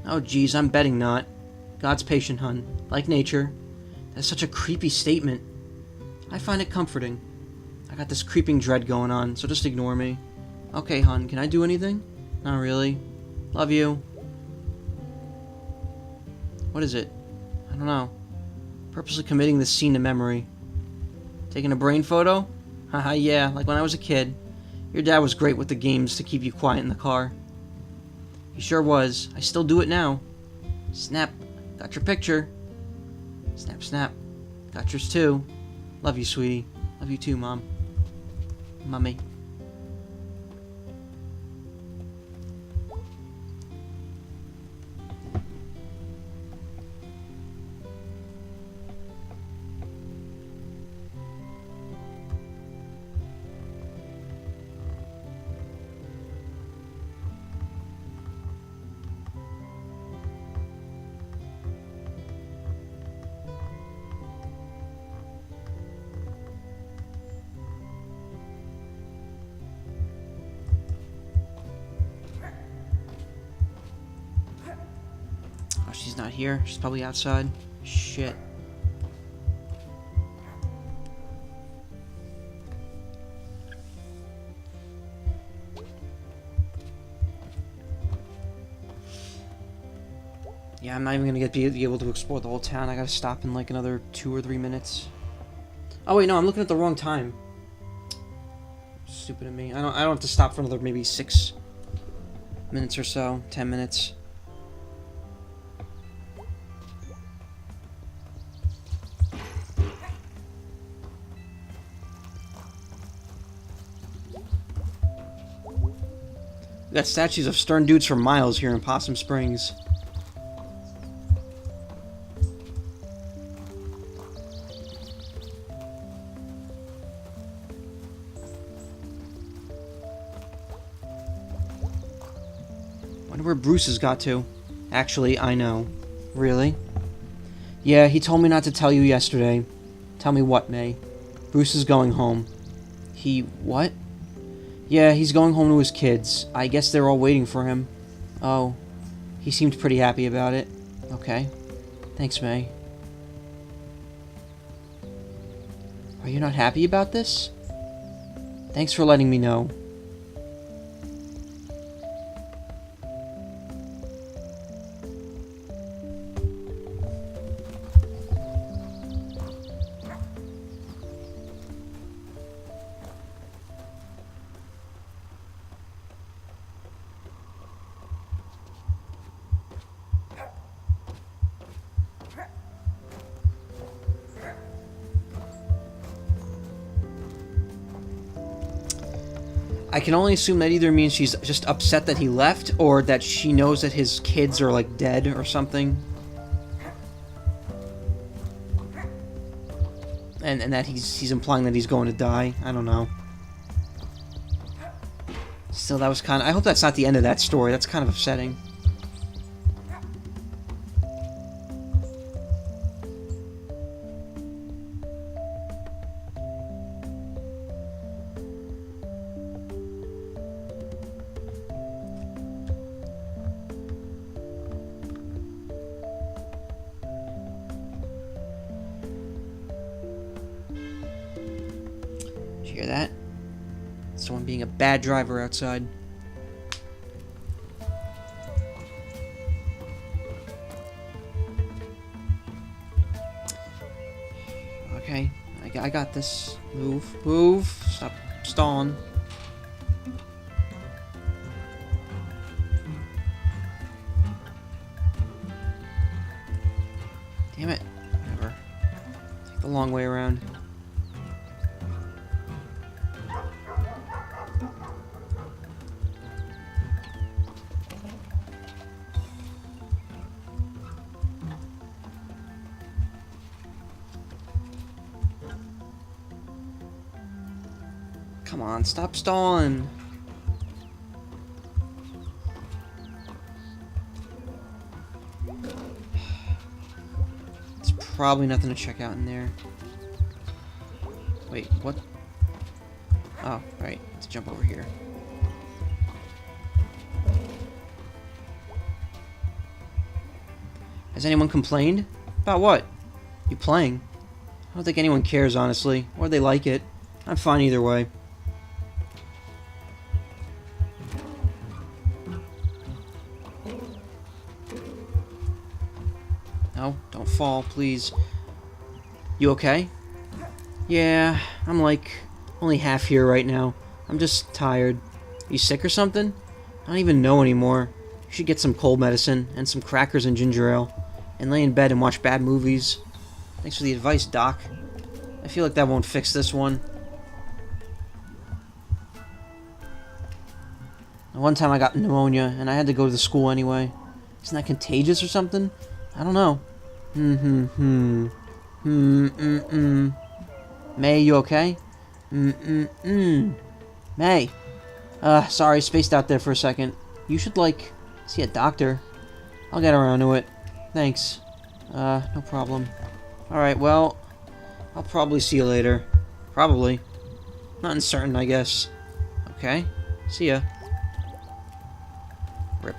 A: Oh geez, I'm betting not. God's patient, hun. Like nature. That's such a creepy statement. I find it comforting. I got this creeping dread going on, so just ignore me. Okay, hun, can I do anything? Not really. Love you. What is it? I don't know. Purposely committing this scene to memory. Taking a brain photo? Haha, yeah, like when I was a kid. Your dad was great with the games to keep you quiet in the car. He sure was. I still do it now. Snap. Got your picture. Snap, snap. Got yours too. Love you, sweetie. Love you too, Mom. Mummy. Oh, she's not here. She's probably outside. Shit. Yeah, I'm not even gonna be able to explore the whole town. I gotta stop in like another 2 or 3 minutes. Oh wait, no, I'm looking at the wrong time. Stupid of me. I don't have to stop for another maybe 6 minutes or so. 10 minutes. We got statues of stern dudes for miles here in Possum Springs. Wonder where Bruce has got to. Actually, I know. Really? Yeah, he told me not to tell you yesterday. Tell me what, May? Bruce is going home. He... what? Yeah, he's going home to his kids. I guess they're all waiting for him. Oh. He seemed pretty happy about it. Okay. Thanks, May. Are you not happy about this? Thanks for letting me know. I can only assume that either means she's just upset that he left, or that she knows that his kids are, like, dead or something. And that he's implying that he's going to die. I don't know. Still, that was kind of... I hope that's not the end of that story. That's kind of upsetting. Did you hear that? Someone being a bad driver outside. Okay, I got this. Move, move, stop stalling. Damn it, whatever. Take the long way around. Come on, stop stalling. There's probably nothing to check out in there. Wait, what? Oh, right. Let's jump over here. Has anyone complained? About what? You playing? I don't think anyone cares, honestly. Or they like it. I'm fine either way. No, don't fall, please. You okay? Yeah, I'm like Only half here right now. I'm just tired. You sick or something? I don't even know anymore. You should get some cold medicine and some crackers and ginger ale. And lay in bed and watch bad movies. Thanks for the advice, Doc. I feel like that won't fix this one. One time I got pneumonia, and I had to go to the school anyway. Isn't that contagious or something? I don't know. May, you okay? May. Sorry, spaced out there for a second. You should, like, see a doctor. I'll get around to it. Thanks. No problem. Alright, well, I'll probably see you later. Probably. Not uncertain, I guess. Okay. See ya. Rip.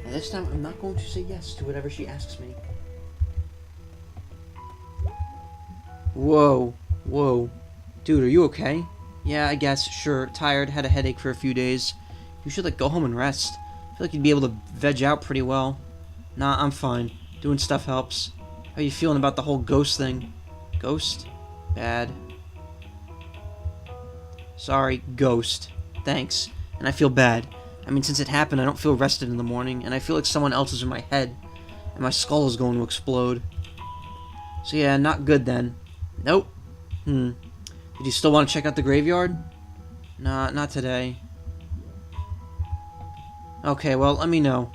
A: And this time, I'm not going to say yes to whatever she asks me. Whoa. Whoa. Dude, are you okay? Yeah, I guess. Sure. Tired. Had a headache for a few days. You should, like, go home and rest. I feel like you'd be able to veg out pretty well. Nah, I'm fine. Doing stuff helps. How are you feeling about the whole ghost thing? Ghost? Bad. Sorry, ghost. Thanks. And I feel bad. I mean, since it happened, I don't feel rested in the morning, and I feel like someone else is in my head, and my skull is going to explode. So yeah, not good then. Nope. Did you still want to check out the graveyard? Nah, not today. Okay, well, let me know.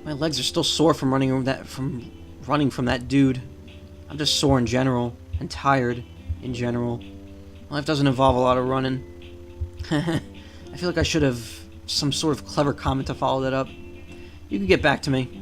A: My legs are still sore from running from that dude. I'm just sore in general, and tired in general. Life doesn't involve a lot of running. I feel like I should have some sort of clever comment to follow that up. You can get back to me.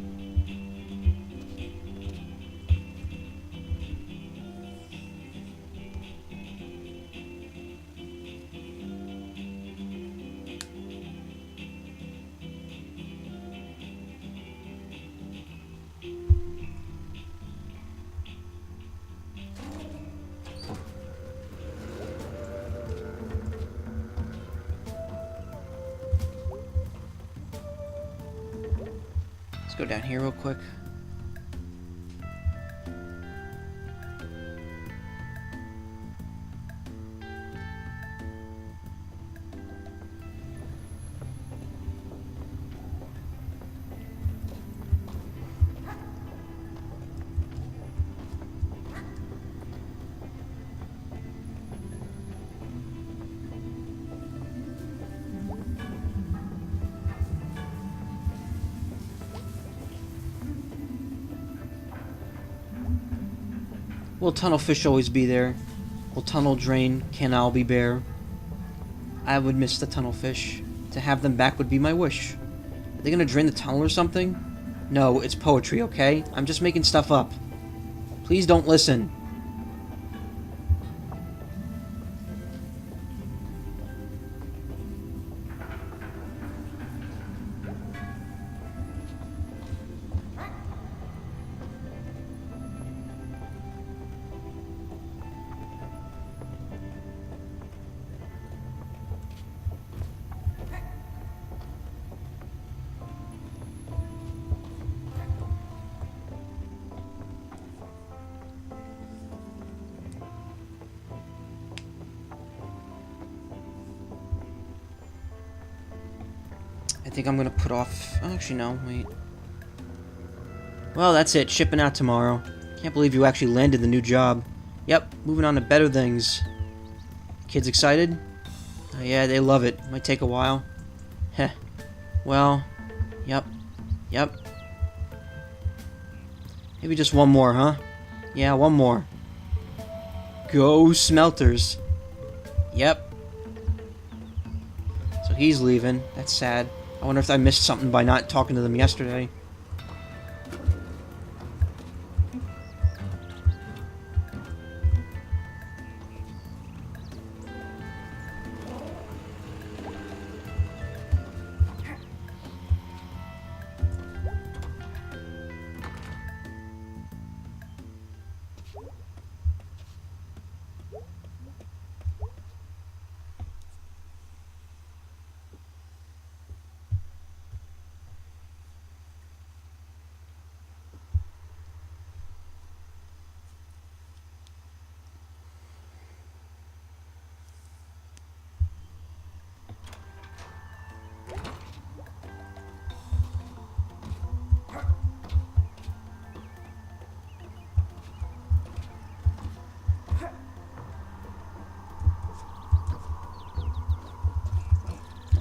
A: Go down here real quick. Will tunnel fish always be there? Will tunnel drain canal be bare? I would miss the tunnel fish. To have them back would be my wish. Are they gonna drain the tunnel or something? No, it's poetry, okay? I'm just making stuff up. Please don't listen. I think I'm gonna put off... Oh, actually, no, wait. Well, that's it. Shipping out tomorrow. Can't believe you actually landed the new job. Yep, moving on to better things. Kids excited? Oh, yeah, they love it. Might take a while. Heh. Well, yep. Maybe just one more, huh? Yeah, one more. Go Smelters. Yep. So he's leaving. That's sad. I wonder if I missed something by not talking to them yesterday.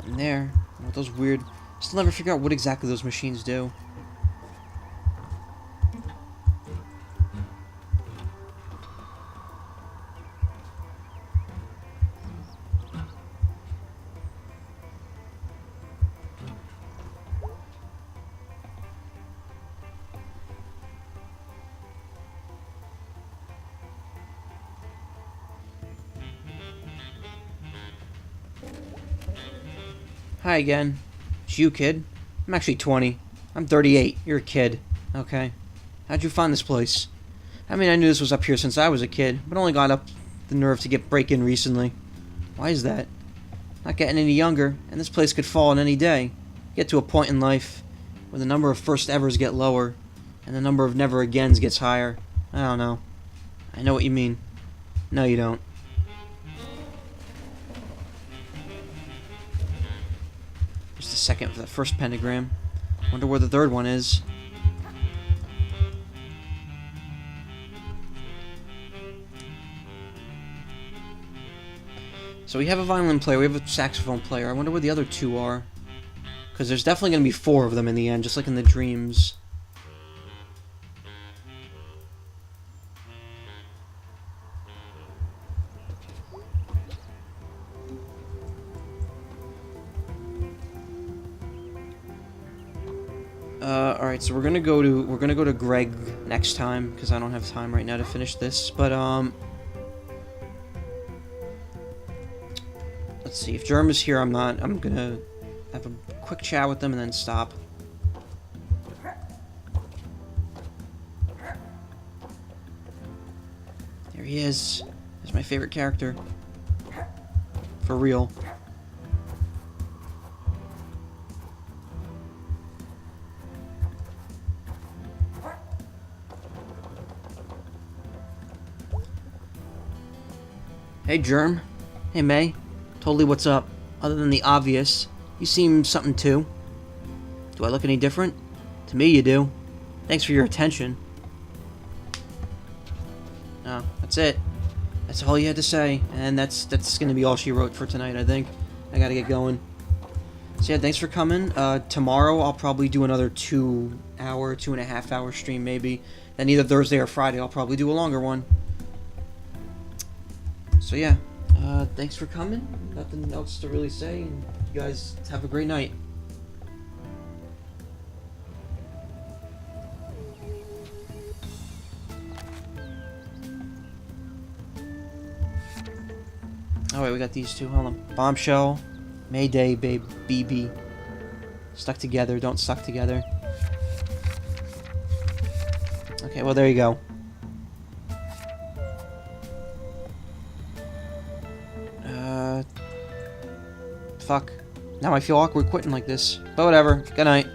A: Nothing there. What those weird... Still never figure out what exactly those machines do. Hi again. It's you, kid. I'm actually 20. I'm 38. You're a kid. Okay. How'd you find this place? I mean, I knew this was up here since I was a kid, but only got up the nerve to get break in recently. Why is that? Not getting any younger, and this place could fall on any day. Get to a point in life where the number of first evers get lower, and the number of never agains gets higher. I don't know. I know what you mean. No, you don't. Just a second for the first pentagram. Wonder where the third one is. So we have a violin player, we have a saxophone player. I wonder where the other two are. Because there's definitely going to be 4 of them in the end, just like in the dreams. Alright, so we're gonna go to Greg next time, because I don't have time right now to finish this, but let's see, if Germ is here, I'm gonna have a quick chat with them and then stop. There he is. That's my favorite character. For real. Hey, Germ. Hey, May. Totally, what's up? Other than the obvious, you seem something too. Do I look any different? To me, you do. Thanks for your attention. Oh, that's it. That's all you had to say, and that's gonna be all she wrote for tonight, I think. I gotta get going. So yeah, thanks for coming. Tomorrow I'll probably do another 2-hour, 2.5-hour stream maybe. Then either Thursday or Friday I'll probably do a longer one. So yeah, thanks for coming. Nothing else to really say, and you guys have a great night. Oh wait, we got these two. Hold on. Bombshell, Mayday, babe, BB. Stuck together, don't suck together. Okay, well there you go. Fuck. Now I feel awkward quitting like this. But whatever. Good night.